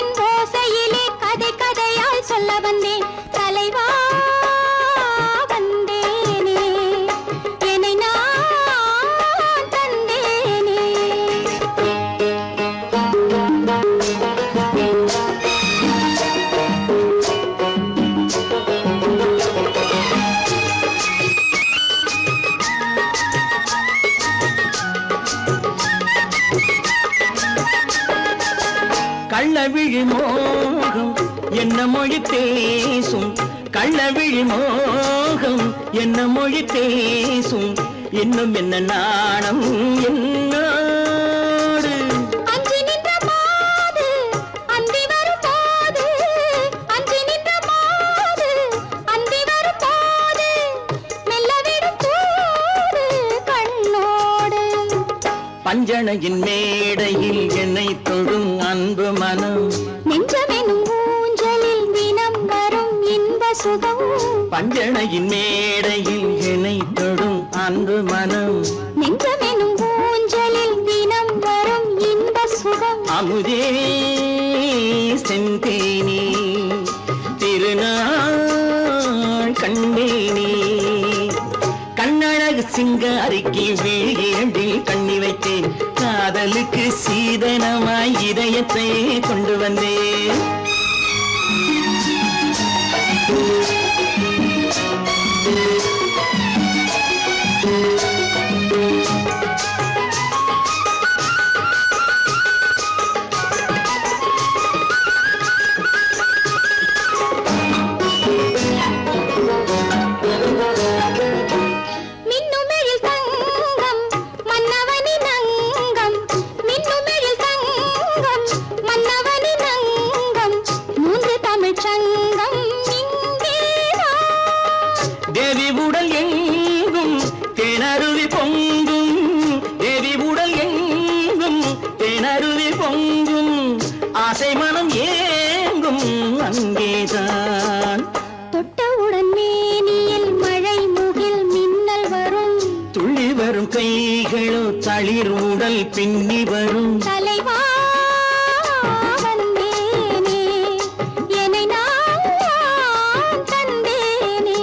கள்ளவிழி மோகம் என்ன மொழி பேசும் கள்ளவிழி மோகம் என்ன மொழி பேசும் இன்னும் என்ன நாணம் என்னோடு அஞ்சி நின்ற மாது அந்தி வரும் போது அஞ்சி நின்ற மாது அந்தி வரும் போது மெல்ல விடும் போது கண்ணோடு பஞ்சணையின் மேடையில் என்னை தொடும் அன்பு மனம் நெஞ்சமெனும் ஊஞ்சலில் தினம் வரும் இன்ப சுகம் பஞ்சணையின் மேடையில் என்னை தொடும் அன்பு மனம் நெஞ்சமெனும் ஊஞ்சலில் தினம் வரும் இன்ப சுகம் அமுதே செந்தேனே திருநாள் கண்டேனே கண்ணழகு சிங்காரிக்கு விழியண்டில் கண்ணி வைத்தேன் காதலுக்கு சீதனமாய் இதயத்தை கொண்டு வந்தேன் மின்னுமெழில் தங்கம் மன்னவனின் அங்கம் மின்னுமெழில் தங்கம் மன்னவனின் அங்கம் மூன்று தமிழ்ச் சங்கம் இங்கேதான் தேவி உடல் எங்கும் தேனருவி பொங்கும் தேவி உடல் எங்கும் தேனருவி பொங்கும் ஆசை மனம் ஏங்கும் அங்கேதான் தொட்டவுடன் மேனியில் மழை முகில் மின்னல் வரும் துள்ளி வரும் கைகளோ தளிர் உடல் பின்னி வரும் தலைவா வந்தேனே என்னை நான் தந்தேனே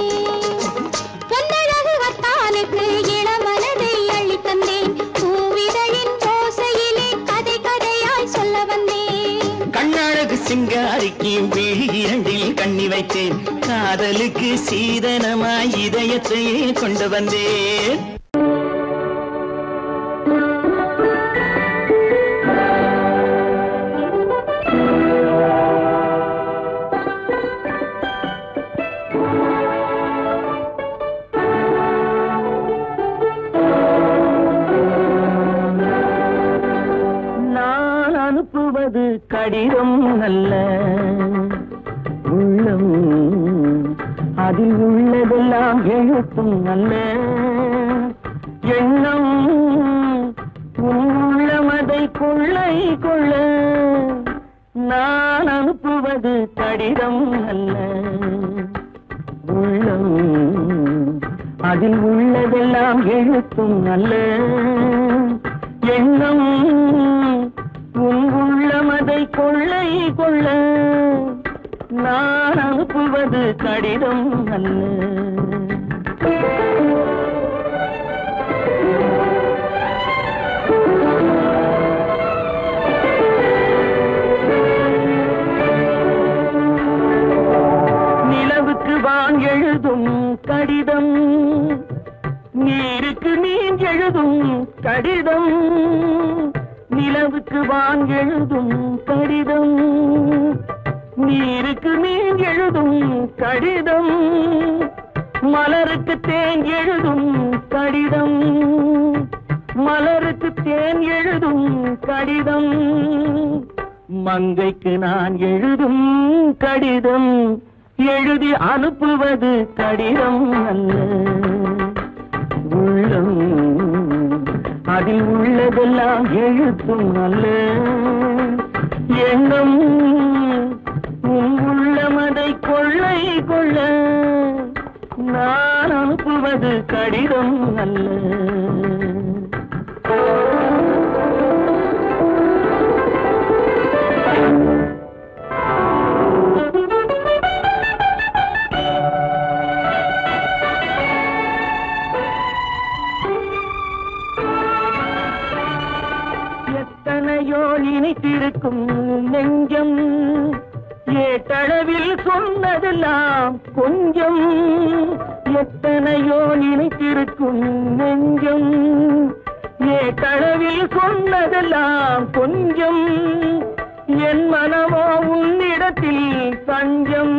பொன்னழகு வத்தானுக்கு இளமனதை அள்ளித் தந்தேன் பூவிதழின் ஓசையிலே கதை கதையாய் சொல்ல வந்தேன் கண்ணழகு சிங்காரிக்கு விழி இரண்டில் கண்ணி வைத்தேன் காதலுக்கு சீதனமாய் இதயத்தையே கொண்டு வந்தேன் நான் அனுப்புவது கடிதம் அல்ல உள்ளம் அதில் உள்ளதெல்லாம் எழுத்தும் அல்ல எண்ணம் உன் உள்ளமதை கொள்ளை கொள்ள நான் அனுப்புவது கடிதம் அல்ல உள்ளம் அதில் உள்ளதெல்லாம் எழுத்தும் அல்ல எண்ணம் உன் உள்ளமதை கொள்ளை கொள்ள நான் அனுப்புவது கடிதம் அல்ல நிலவுக்கு வான் எழுதும் கடிதம் நீருக்கு நீர் எழுதும் கடிதம் நிலவுக்கு வான் எழுதும் கடிதம் நீருக்கு நீர் எழுதும் கடிதம் மலருக்கு தேன் எழுதும் கடிதம் மலருக்கு தேன் எழுதும் கடிதம் மங்கைக்கு நான் எழுதும் கடிதம் எழுதி அனுப்புவது கடிதம் அல்ல உள்ளம் அதில் உள்ளதெல்லாம் எழுத்தும் அல்ல எண்ணம் உன் உள்ளமதை கொள்ளை கொள்ள நான் அனுப்புவது கடிதம் அல்ல எத்தனையோ நினைத்திருக்கும் நெஞ்சம் ஏட்டளவில் சொன்னதெல்லாம் கொஞ்சம் எத்தனையோ நினைத்திருக்கும் நெஞ்சம் ஏட்டளவில் சொன்னதெல்லாம் கொஞ்சம் என் மனமோ உன்னிடத்தில் தஞ்சம்,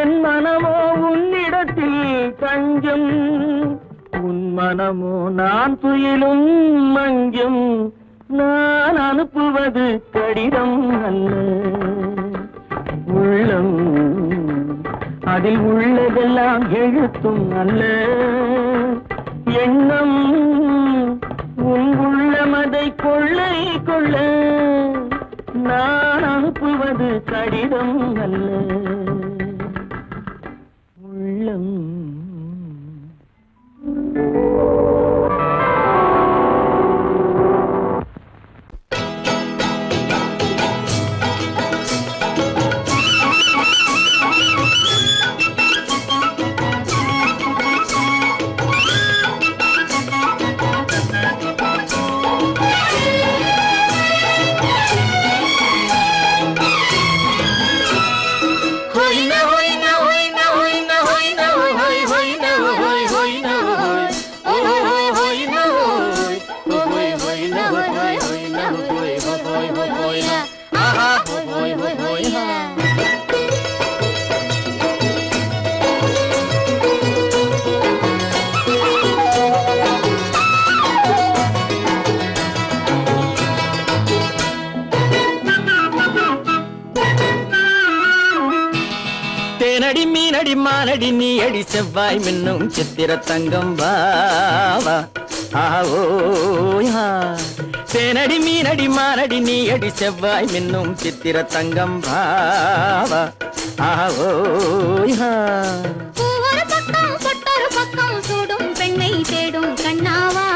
என் மனமோ உன்னிடத்தில் தஞ்சம், உன் மனமோ நான் துயிலும் மஞ்சம், நான் அனுப்புவது கடிதம் அல்ல. உள்ளம் அதில் உள்ளதெல்லாம் எழுத்தும் அல்ல, எண்ணம் உன் உள்ளமதை கொள்ளை கொள்ள, நான் அனுப்புவது கடிதம் அல்ல. உள்ளம் தேனடி மீனடி மானடி நீ அடி செவ்வாய் மின்னும் சித்திர தங்கம் வாவா ஆவோயா. தேனடி மீனடி மானடி நீ அடி செவ்வாய் மின்னும் சித்திர தங்கம் வாவா ஆவோயா. ஒரு பக்கம் பொட்டொரு பக்கம் சூடும் பெண்ணை தேடும் கண்ணாவா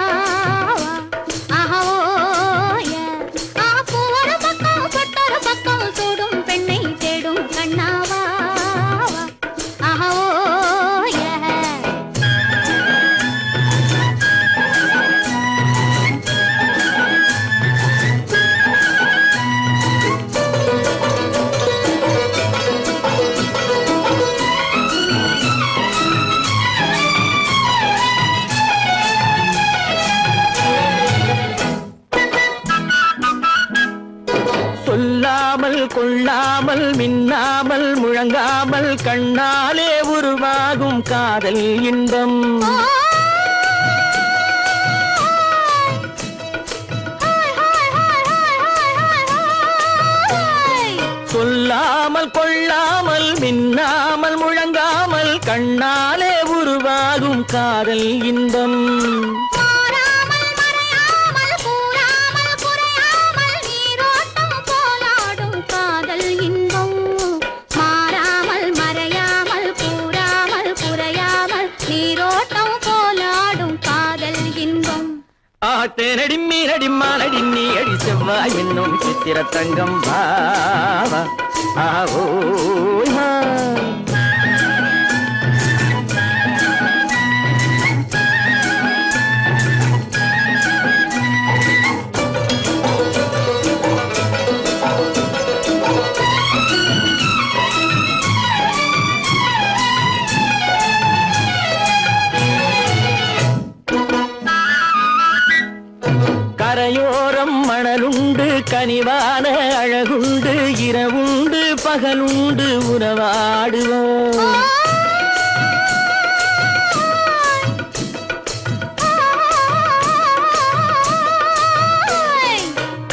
ஒரு பக்கம் பொட்டொரு பக்கம் சூடும் பெண்ணை தேடும் கண்ணாவா. சொல்லாமல் கொள்ளாமல் மின்னாமல் முழங்காமல் கண்ணாலே உருவாகும் காதல் இன்பம். சொல்லாமல் கொள்ளாமல் மின்னாமல் முழங்காமல் கண்ணாலே உருவாகும் காதல் இன்பம். தேனடி மீனடி மானடி நீ அடி செவ்வாய் என்னும் சித்திர தங்கம் பாவா ஆவோயா. கரையோரம் மணலுண்டு கனிவான அழகுண்டு இரவுண்டு பகலுண்டு உறவாடுவோம்.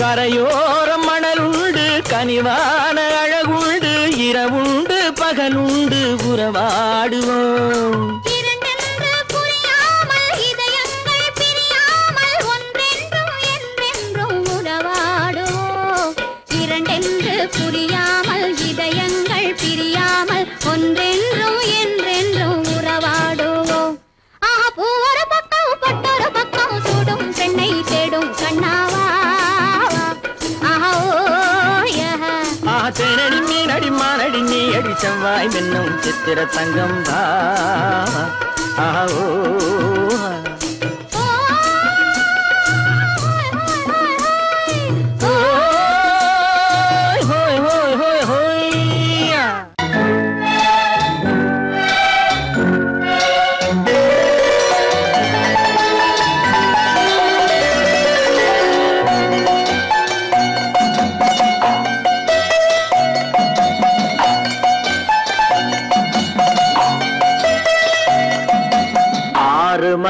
கரையோரம் மணலுண்டு கனிவான அழகுண்டு இரவுண்டு பகலுண்டு உறவாடுவோம். புரியாமல் இதயங்கள் பிரியாமல் ஒன்றென்றும் என்றென்றும் உறவாடுவோம். ஒரு பக்கம் பொட்டொரு பக்கம் சூடும் பெண்ணை தேடும் கண்ணாவா தேனடி மீனடி மானடி நீ அடி செவ்வாய் மின்னும் சித்திர தங்கம் பாவா ஆவோ.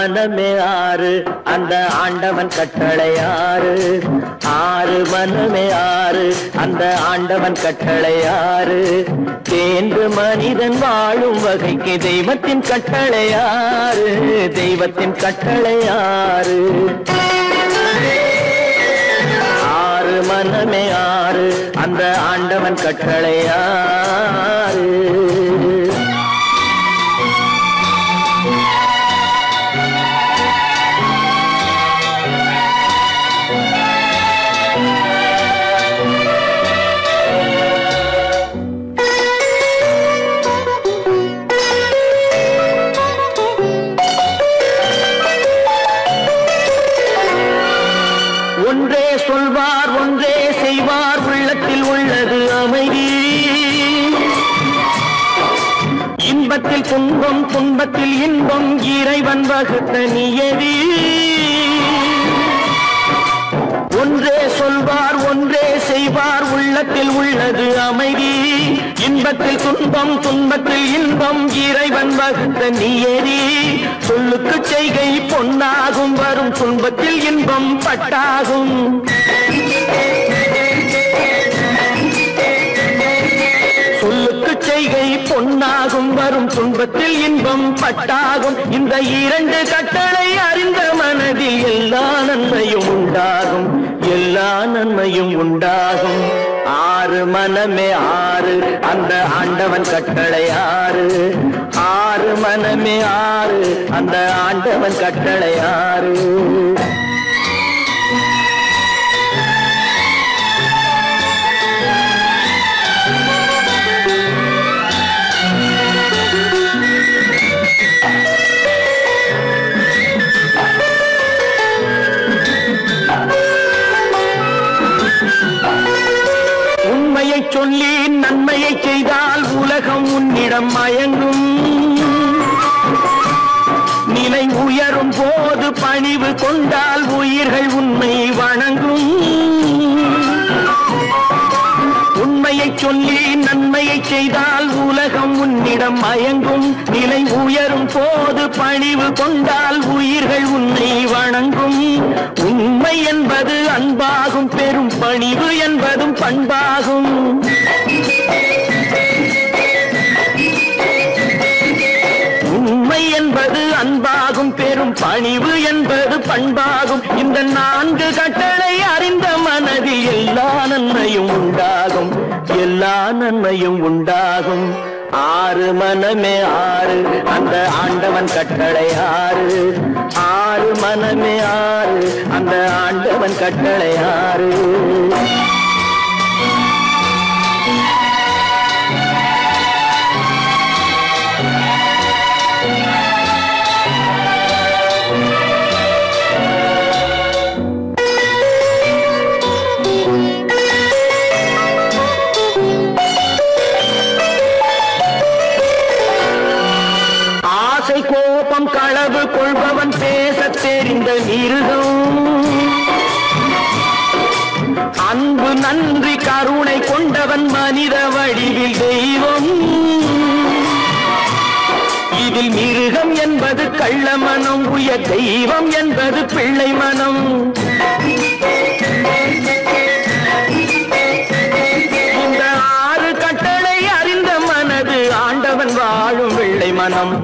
மனமே ஆறு அந்த ஆண்டவன் கட்டளை ஆறு ஆறு மனமே ஆறு அந்த ஆண்டவன் கட்டளை ஆறு தேர்ந்து மனிதன் வாழும் வகைக்கு தெய்வத்தின் கட்டளை ஆறு தெய்வத்தின் கட்டளை ஆறு ஆறு மனமே ஆறு அந்த ஆண்டவன் கட்டளை ஆறு ஒன்றே சொல்வார் ஒன்றே செய்வார் உள்ளத்தில் உள்ளது அமைதி இன்பத்தில் துன்பம் துன்பத்தில் இன்பம் இறைவன் வகுத்த நியதி ஒன்றே சொல்வார் ஒன்றே செய்வார் உள்ளத்தில் உள்ளது அமைதி இன்பத்தில் துன்பம் துன்பத்தில் இன்பம் இறைவன் வகுத்த நியதி சொல்லுக்கு செய்கை பொன்னாகும் வரும் துன்பத்தில் இன்பம் பட்டாகும் சொல்லுக்கு செய்கை பொன்னாகும் வரும் துன்பத்தில் இன்பம் பட்டாகும் இந்த இரண்டு கட்டளை அறிந்த மனதில் எல்லா நன்மையும் உண்டாகும் எல்லா நன்மையும் உண்டாகும் ஆறு மனமே ஆறு அந்த ஆண்டவன் கட்டளை ஆறு ஆறு மனமே ஆறு அந்த ஆண்டவன் கட்டளை ஆறு உண்மையை சொல்லி நன்மையை செய்தால் உலகம் உன்னிடம் மயங்கும் நிலை உயரும் போது பணிவு கொண்டால் உயிர்கள் உன்னை வணங்கும் உண்மையை சொல்லி நன்மையை செய்தால் உலகம் உன்னிடம் மயங்கும் நிலை உயரும் போது பணிவு கொண்டால் உயிர்கள் உன்னை வணங்கும் உண்மை என்பது அன்பாகும் பெரும் பணிவு என்பதும் பண்பாகும் உண்மை என்பது அன்பாகும் பெரும் பணிவு என்பது பண்பாகும் இந்த நான்கு கட்டளை அறிந்த மனதில் எல்லா நன்மையும் உண்டாகும் எல்லா நன்மையும் உண்டாகும் ஆறு மனமே ஆறு அந்த ஆண்டவன் கட்டளை ஆறு ஆறு மனமே ஆறு அந்த ஆண்டவன் கட்டளை ஆறு கோபம் களவு கொள்பவன் பேச தெரிந்த மிருகம் அன்பு நன்றி கருணை கொண்டவன் மனித வடிவில் தெய்வம் இதில் மிருகம் என்பது கள்ள மனம் உயர் தெய்வம் என்பது பிள்ளை மனம் இந்த ஆறு கட்டளை அறிந்த மனது ஆண்டவன் வாழும் வெள்ளை மனம்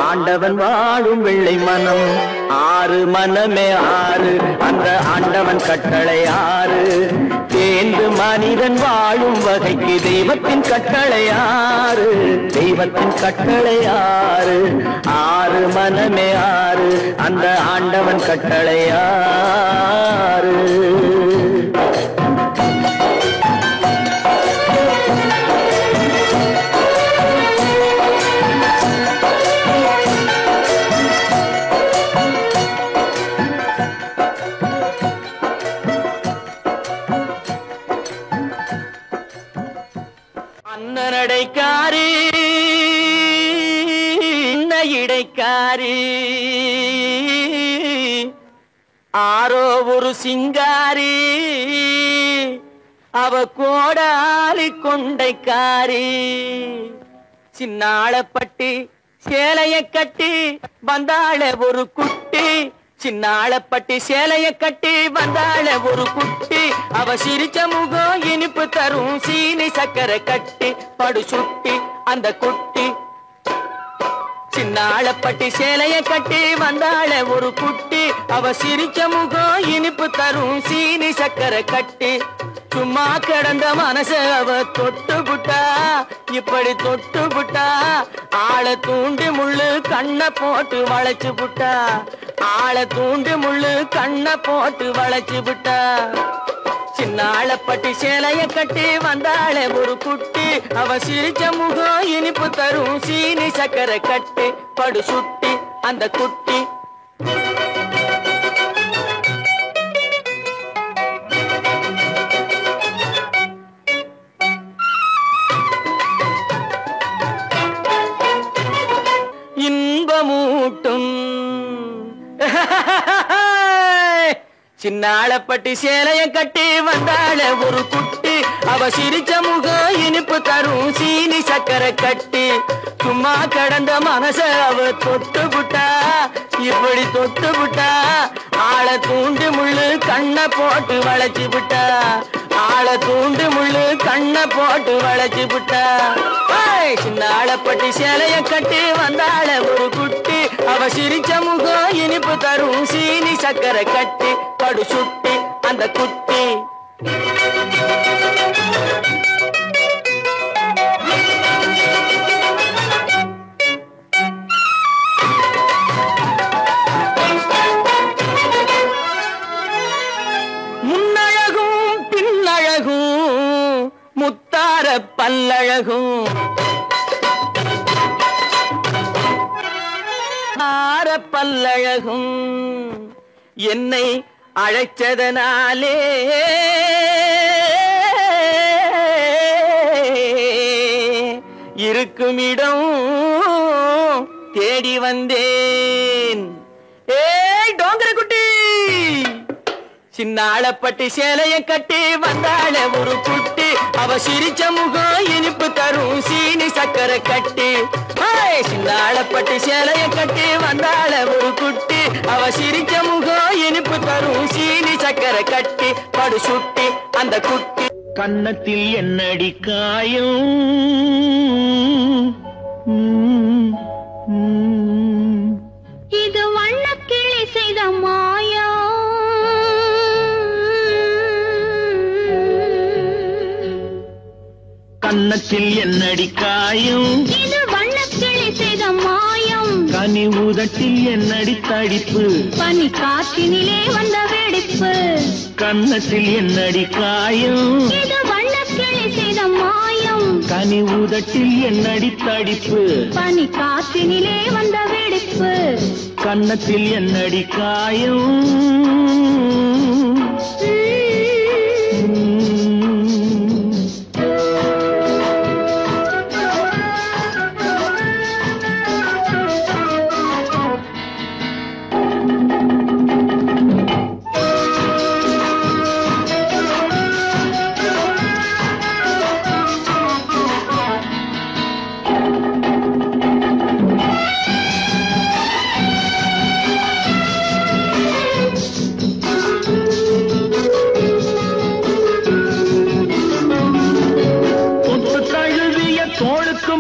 ஆண்டவன் வாழும் வெள்ளை மனம் ஆறு மனமே ஆறு அந்த ஆண்டவன் கட்டளை ஆறு தேர்ந்து மனிதன் வாழும் வகைக்கு தெய்வத்தின் கட்டளை ஆறு தெய்வத்தின் கட்டளை ஆறு ஆறு மனமே ஆறு அந்த ஆண்டவன் கட்டளை ஆறு அன்னடைக்காரி இடைக்காரி ஆரோ ஒரு சிங்காரி அவ கோடாலி கொண்டைக்காரி சின்னாளப்பட்டி சேலைய கட்டி வந்தாள ஒரு குட்டி சின்னாளப்பட்டி சேலைய கட்டி வந்தாள ஒரு குட்டி அவ சிரிச்ச முகம் இனிப்பு தரும் சீனி சக்கரை கட்டி படு சுட்டி அந்த குட்டி சின்னாளப்பட்டி சேலைய கட்டி வந்தாள ஒரு குட்டி அவ சிரிச்ச முகம் இனிப்பு தரும் சீனி சக்கரை கட்டி சும்மா கிடந்த மனச அவ தொட்டு புட்டா இப்படி தொட்டு புட்டா ஆளை தூண்டி முள்ளு கண்ணை போட்டு வளைச்சு புட்டா ஆளை தூண்டி முள்ளு கண்ணை போட்டு வளைச்சு புட்டா சின்னாளப்பட்டி சேலைய கட்டி வந்தாளே ஒரு குட்டி அவ சிரிச்ச முகம் இனிப்பு தரும் சீனி சக்கரை கட்டி படு சுட்டி அந்த குட்டி இன்பமூட்டும் சின்னாளப்பட்டி சேலைய கட்டி வந்தாள ஒரு குட்டி அவ சிரிச்ச முகம் இனிப்பு தரும் சீனி சக்கரை கட்டி சும்மா கடந்த மனச அவ தொட்டு புட்டா இப்படி தொட்டு புட்டா ஆளை தூண்டி முள்ளு கண்ணை போட்டு வளைச்சு புட்டா ஆளை தூண்டி முள்ளு கண்ணை போட்டு வளைச்சு புட்டா சின்னாளப்பட்டி சேலைய கட்டி வந்தாள ஒரு குட்டி அவ சிரிச்ச முகம் இனிப்பு தரும் சீனி சக்கரை கட்டி படு சுட்டி அந்த குட்டி முன்னழகும் பின்னழகும் முத்தார பல்லழகும் ஆர பல்லழகும் என்னை அழைச்சதனாலே இருக்கும் இடம் தேடி வந்தேன் ஏய் டோங்கர குட்டி சின்னாளப்பட்டி சேலைய கட்டி வந்தாள ஒரு குட்டி அவ சிரிச்ச முகம் இனிப்பு தரும் சீனி சக்கரை கட்டி சின்னாளப்பட்டி சேலைய கட்டி வந்தாள ஒரு குட்டி அவ சிரிச்ச முகம் இனிப்பு தரும் சீனி சக்கரை கட்டி படு சுட்டி அந்த குட்டி கன்னத்தில் என்னடி காயம் இது வண்ணக்கிளி செய்த மாயா கன்னத்தில் என்னடி காயம் இது வண்ணக்கிளி செய்த மாயம் கனி உதட்டில் என்னடி தடிப்பு பனி காற்றினிலே வந்த வெடிப்பு கன்னத்தில் என்னடி காயம் இது வண்ணக்கிளி செய்த மாயம் கனி உதட்டில் என்னடி தடிப்பு பனி காற்றினிலே வந்த வெடிப்பு கன்னத்தில் என்னடி காயம்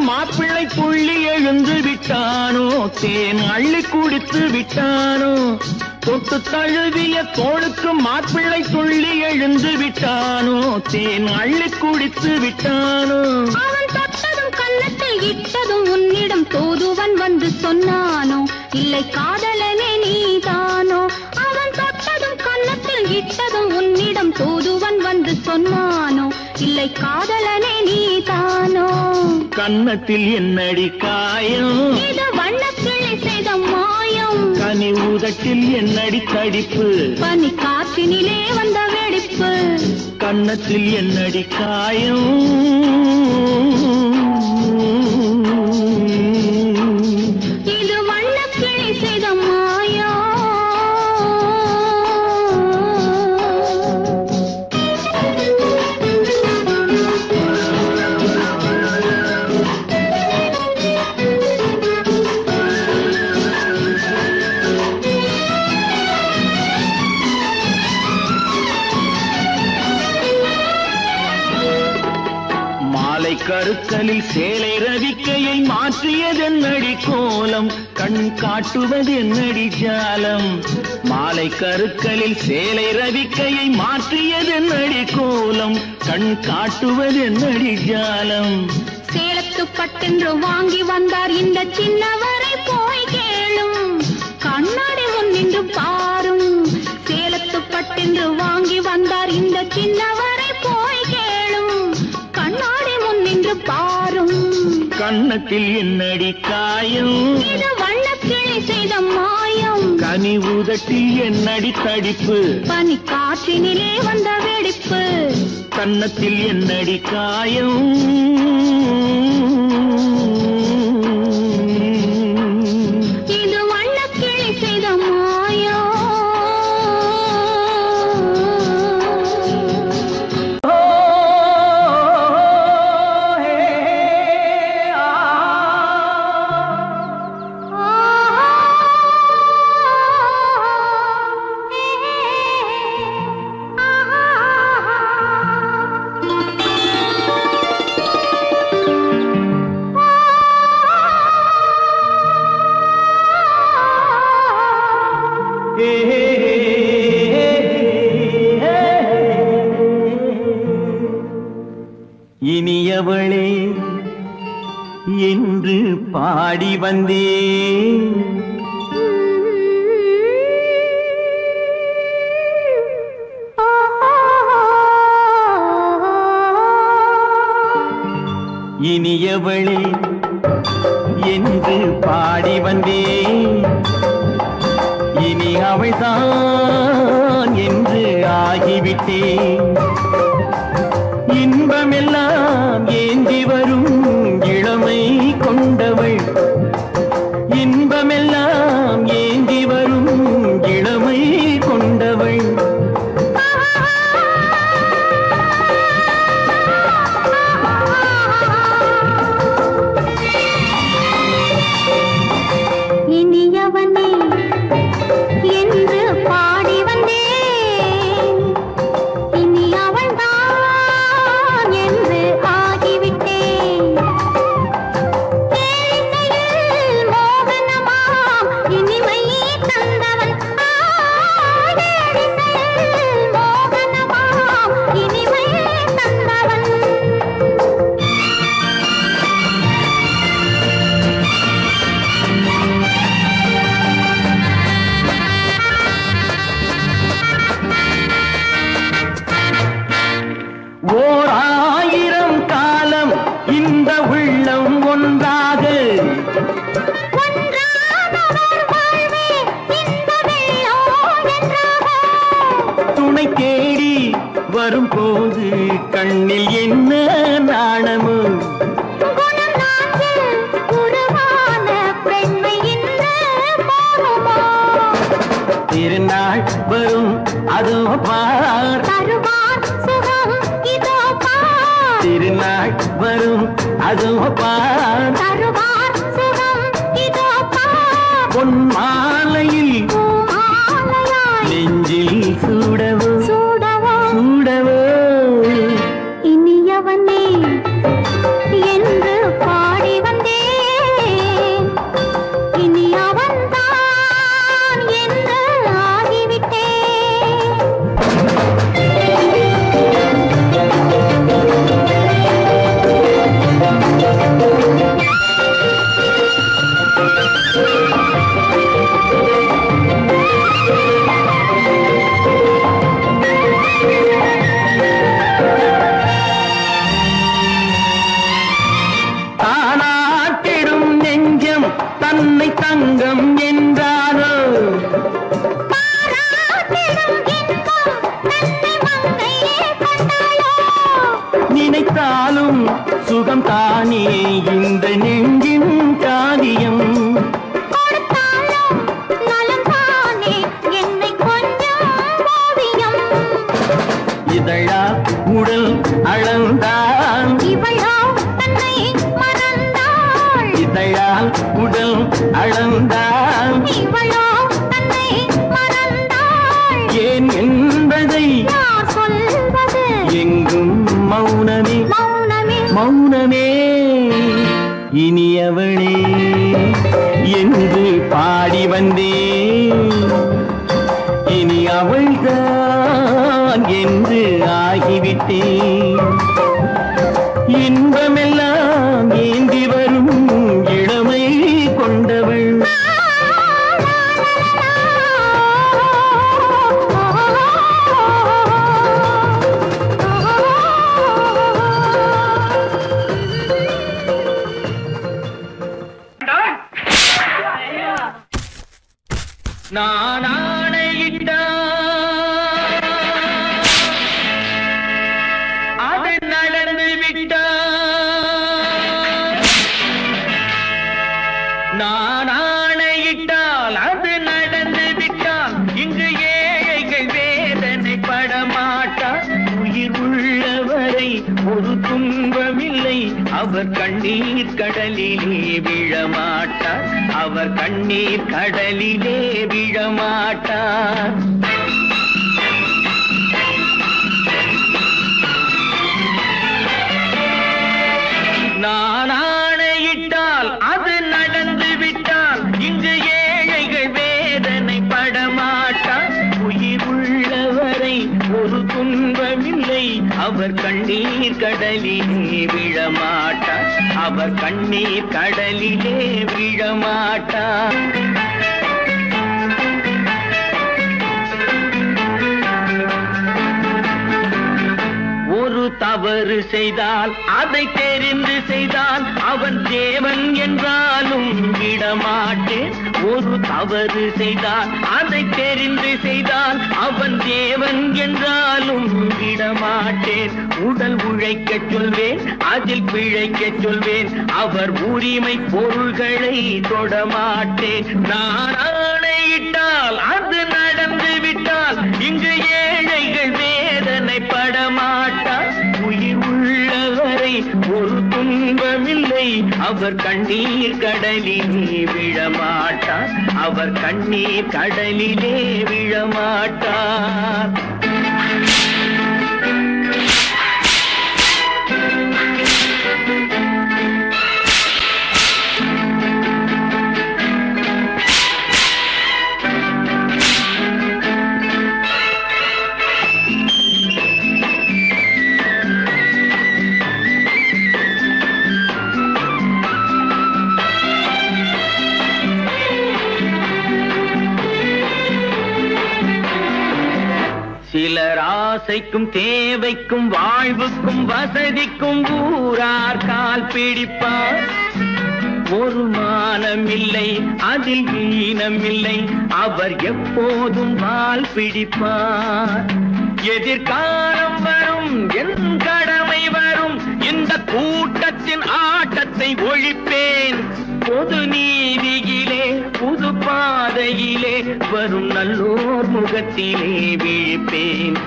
மாப்பிள்ளை புள்ளி எழுந்து விட்டானோ தேன் அள்ளி குடித்து விட்டானோ தொட்டு தழுவிய தோளுக்கு மாப்பிள்ளை துள்ளி எழுந்து விட்டானோ தேன் அள்ளி குடித்து விட்டானோ அவன் தொட்டதும் கன்னத்தில் இட்டதும் உன்னிடம் தோதுவன் வந்து சொன்னானோ இல்லை காதலனே நீதானோ அவன் தொட்டதும் கன்னத்தில் இட்டதும் உன்னிடம் தோதுவன் வந்து சொன்னானோ இல்லை காதலனே நீதானோ கன்னத்தில் என்னடி காயம் இது வண்ணக்கிளி செய்த மாயம் கனி உதட்டில் என்னடி தடிப்பு பனி காற்றினிலே வந்த வெடிப்பு கன்னத்தில் என்னடி காயம் இது வண்ணக்கிளி செய்த மாயம் கருக்கலில் சேலை ரவிக்கையை மாற்றியதென்னடி கோலம், கண் காட்டுவதென்னடி ஜாலம். மாலை கருக்கலில் சேலை ரவிக்கையை மாற்றியதென்னடி கோலம், கண் காட்டுவதென்னடி ஜாலம். சேலத்து பட்டென்று வாங்கி வந்தார் இந்த சின்னவரை போய் கேளும், கண்ணாடி முன்னின்று பாரும். சேலத்து பட்டென்று வாங்கி வந்தார் இந்த சின்னவரை போய் கேளும், கண்ணாடி முன்னின்று பாரும். கண்ணத்தில் என்னடி காயம், இது வண்ணக்கிளி செய்த மாயம். கனி உதட்டில் என்னடி தடிப்பு, பனி காற்றினிலே வந்த வெடிப்பு. கன்னத்தில் என்னடி காயம், இது வண்ணக்கிளி செய்த மாயம். இனியவளே என்று பாடி வந்தேன், இனியவளே என்று பாடி வந்தேன். இனி அவள்தான் என்று ஆகிவிட்டேன். இன்பமெல்லாம் ஏந்தி வரும் இளமை கொண்டவள், இன்பமெல்லாம் ஏந்தி வரும் இளமை கொண்டவள். இனியவனே என்று பாடி வந்தேன், இனி அவள்தான் என்று ஆகிவிட்டேன். கேளிசையில் மோகனமாம் இனிமை தந்தவன், கேளிசையில் மோகனமாம் இனிமை தந்தவன். ஓர் ஆயிரம் காலம் இந்த உள்ளம் ஒன்றாக, துணை தேடி வரும்போது கண்ணில் என்ன நாணமோ, திருநாள் வரும் அதோ பார், திருநாள் வரும் அதோ பார். பொன் மாலையில் நெஞ்சில் சூடவோ சூடவோ. இனியவனே என்று பாடி வந்தேன், இனி அவன்தான் என்று ஆகிவிட்டேன். தானாட்டிடும் நெஞ்சம் தன்னை தங்கம் என்றாரோ, நினைத்தாலும் சுகம் தானே இந்த நெஞ்சின் காரியம். இதழா உடல் அளந்தான், இதழால் உடல் அளந்தான். ஏன் என்பதை எங்கும் மௌனமே மௌனமே. இனியவளே என்று பாடி வந்தேன். இனி அவள்தான் என்று ஆகிவிட்டேன். இன்பமெல்லாம் ஏந்தி வரும் இளமை கொண்டவள். நான் ஆணையிட்டால் அது நடந்து விட்டால். நான் ஆணையிட்டால் அது நடந்து விட்டால். இங்கு ஏழைகள் வேதனை படமாட்டார். உயிர் உள்ளவரை ஒரு துன்பமில்லை. அவர் கண்ணீர் கடலிலே விழமாட்டார். அவர் கண்ணீர் கடலிலே விழமாட்டார். நான் ஆணையிட்டால் அது நடந்து விட்டால். இங்கு ஏழைகள் வேதனை படமாட்டார். உயிர் உள்ளவரை ஒரு துன்பமில்லை. அவர் கண்ணீர் கடலிலே விழமாட்டார். அவர் கண்ணீர் கடலிலே விழமாட்டார். ஒரு தவறு செய்தால் அதை தெரிந்து செய்தால் அவன் தேவன் என்றாலும் விடமாட்டேன். ஒரு தவறு செய்தால் அதை தெரிந்து செய்தால் அவன் தேவன் என்றாலும் விடமாட்டேன். உடல் உழைக்கச் சொல்வேன், அதில் பிழைக்கச் சொல்வேன். அவர் உரிமை பொருள்களை தொடமாட்டேன். நான் ஆணையிட்டால் அது நடந்து விட்டால். இங்கு ஏழைகள் வேதனை படமாட்டார். உயிர் உள்ளவரை ஒரு துன்பமில்லை. அவர் கண்ணீர் கடலிலே விழமாட்டார். அவர் கண்ணீர் கடலிலே விழமாட்டார். சிலர் ஆசைக்கும் தேவைக்கும் வாழ்வுக்கும் வசதிக்கும் ஊரார் கால் பிடிப்பார். ஒரு மானமில்லை, அதில் ஈனமில்லை. அவர் எப்போதும் வால் பிடிப்பார். எதிர்காலம் வரும், என் கடமை வரும். இந்த கூட்டத்தின் ஆட்டத்தை ஒழிப்பேன். பொது நீதியிலே புது பாதையிலே வரும் நல்லோர் முகத்திலே விழிப்பேன்.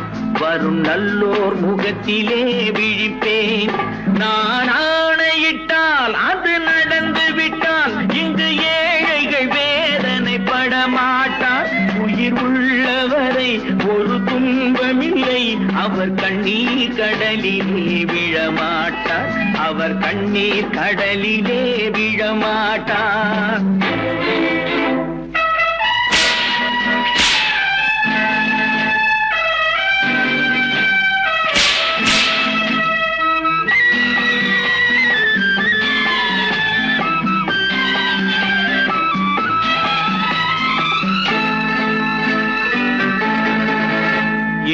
வரும் நல்லோர் முகத்திலே விழிப்பேன். நான் ஆணையிட்டால் அது நடந்து விட்டால். இங்கு ஏழைகள் வேதனை படமாட்டார். உயிர் உள்ளவரை ஒரு துன்பமில்லை. அவர் கண்ணீர் கடலிலே விழமாட்டார். அவர் கண்ணீர் கடலிலே விழமாட்டார்.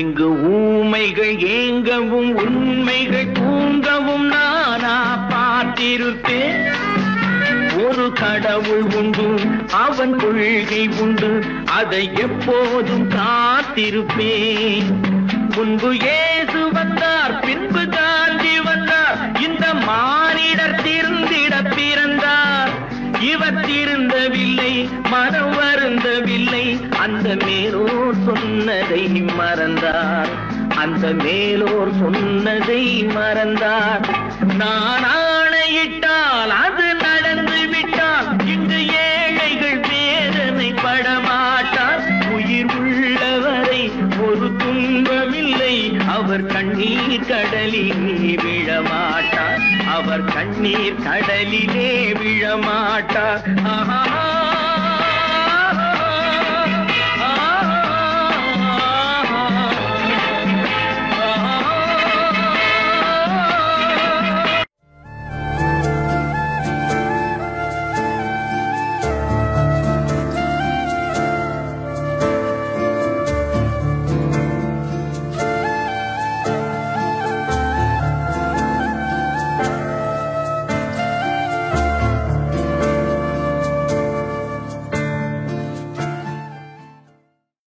இங்கு ஊமைகள் ஏங்கவும் உண்மைகள் தூங்கவும் நானா பார்த்திருப்பேன். ஒரு கடவுள் உண்டு, அவன் கொள்கை உண்டு, அதை எப்போதும் காத்திருப்பேன். முன்பு இயேசு வந்தார், பின்பு காந்தி வந்தார். இந்த மானிடர் திருந்திட பிறந்தார். இவர் திருந்தவில்லை, மனம் வருந்தவில்லை. அந்த மேலோர் சொன்னதை மறந்தார். அந்த மேலோர் சொன்னதை மறந்தார். நான் ஆணையிட்டால் அது நடந்து விட்டால். இங்கு ஏழைகள் வேதனை படமாட்டார். உயிர் உள்ளவரை ஒரு துன்பமில்லை. அவர் கண்ணீர் கடலிலே விழமாட்டார். அவர் கண்ணீர் கண்ணீர் கடலிலே விழமாட்டார். ஆஹா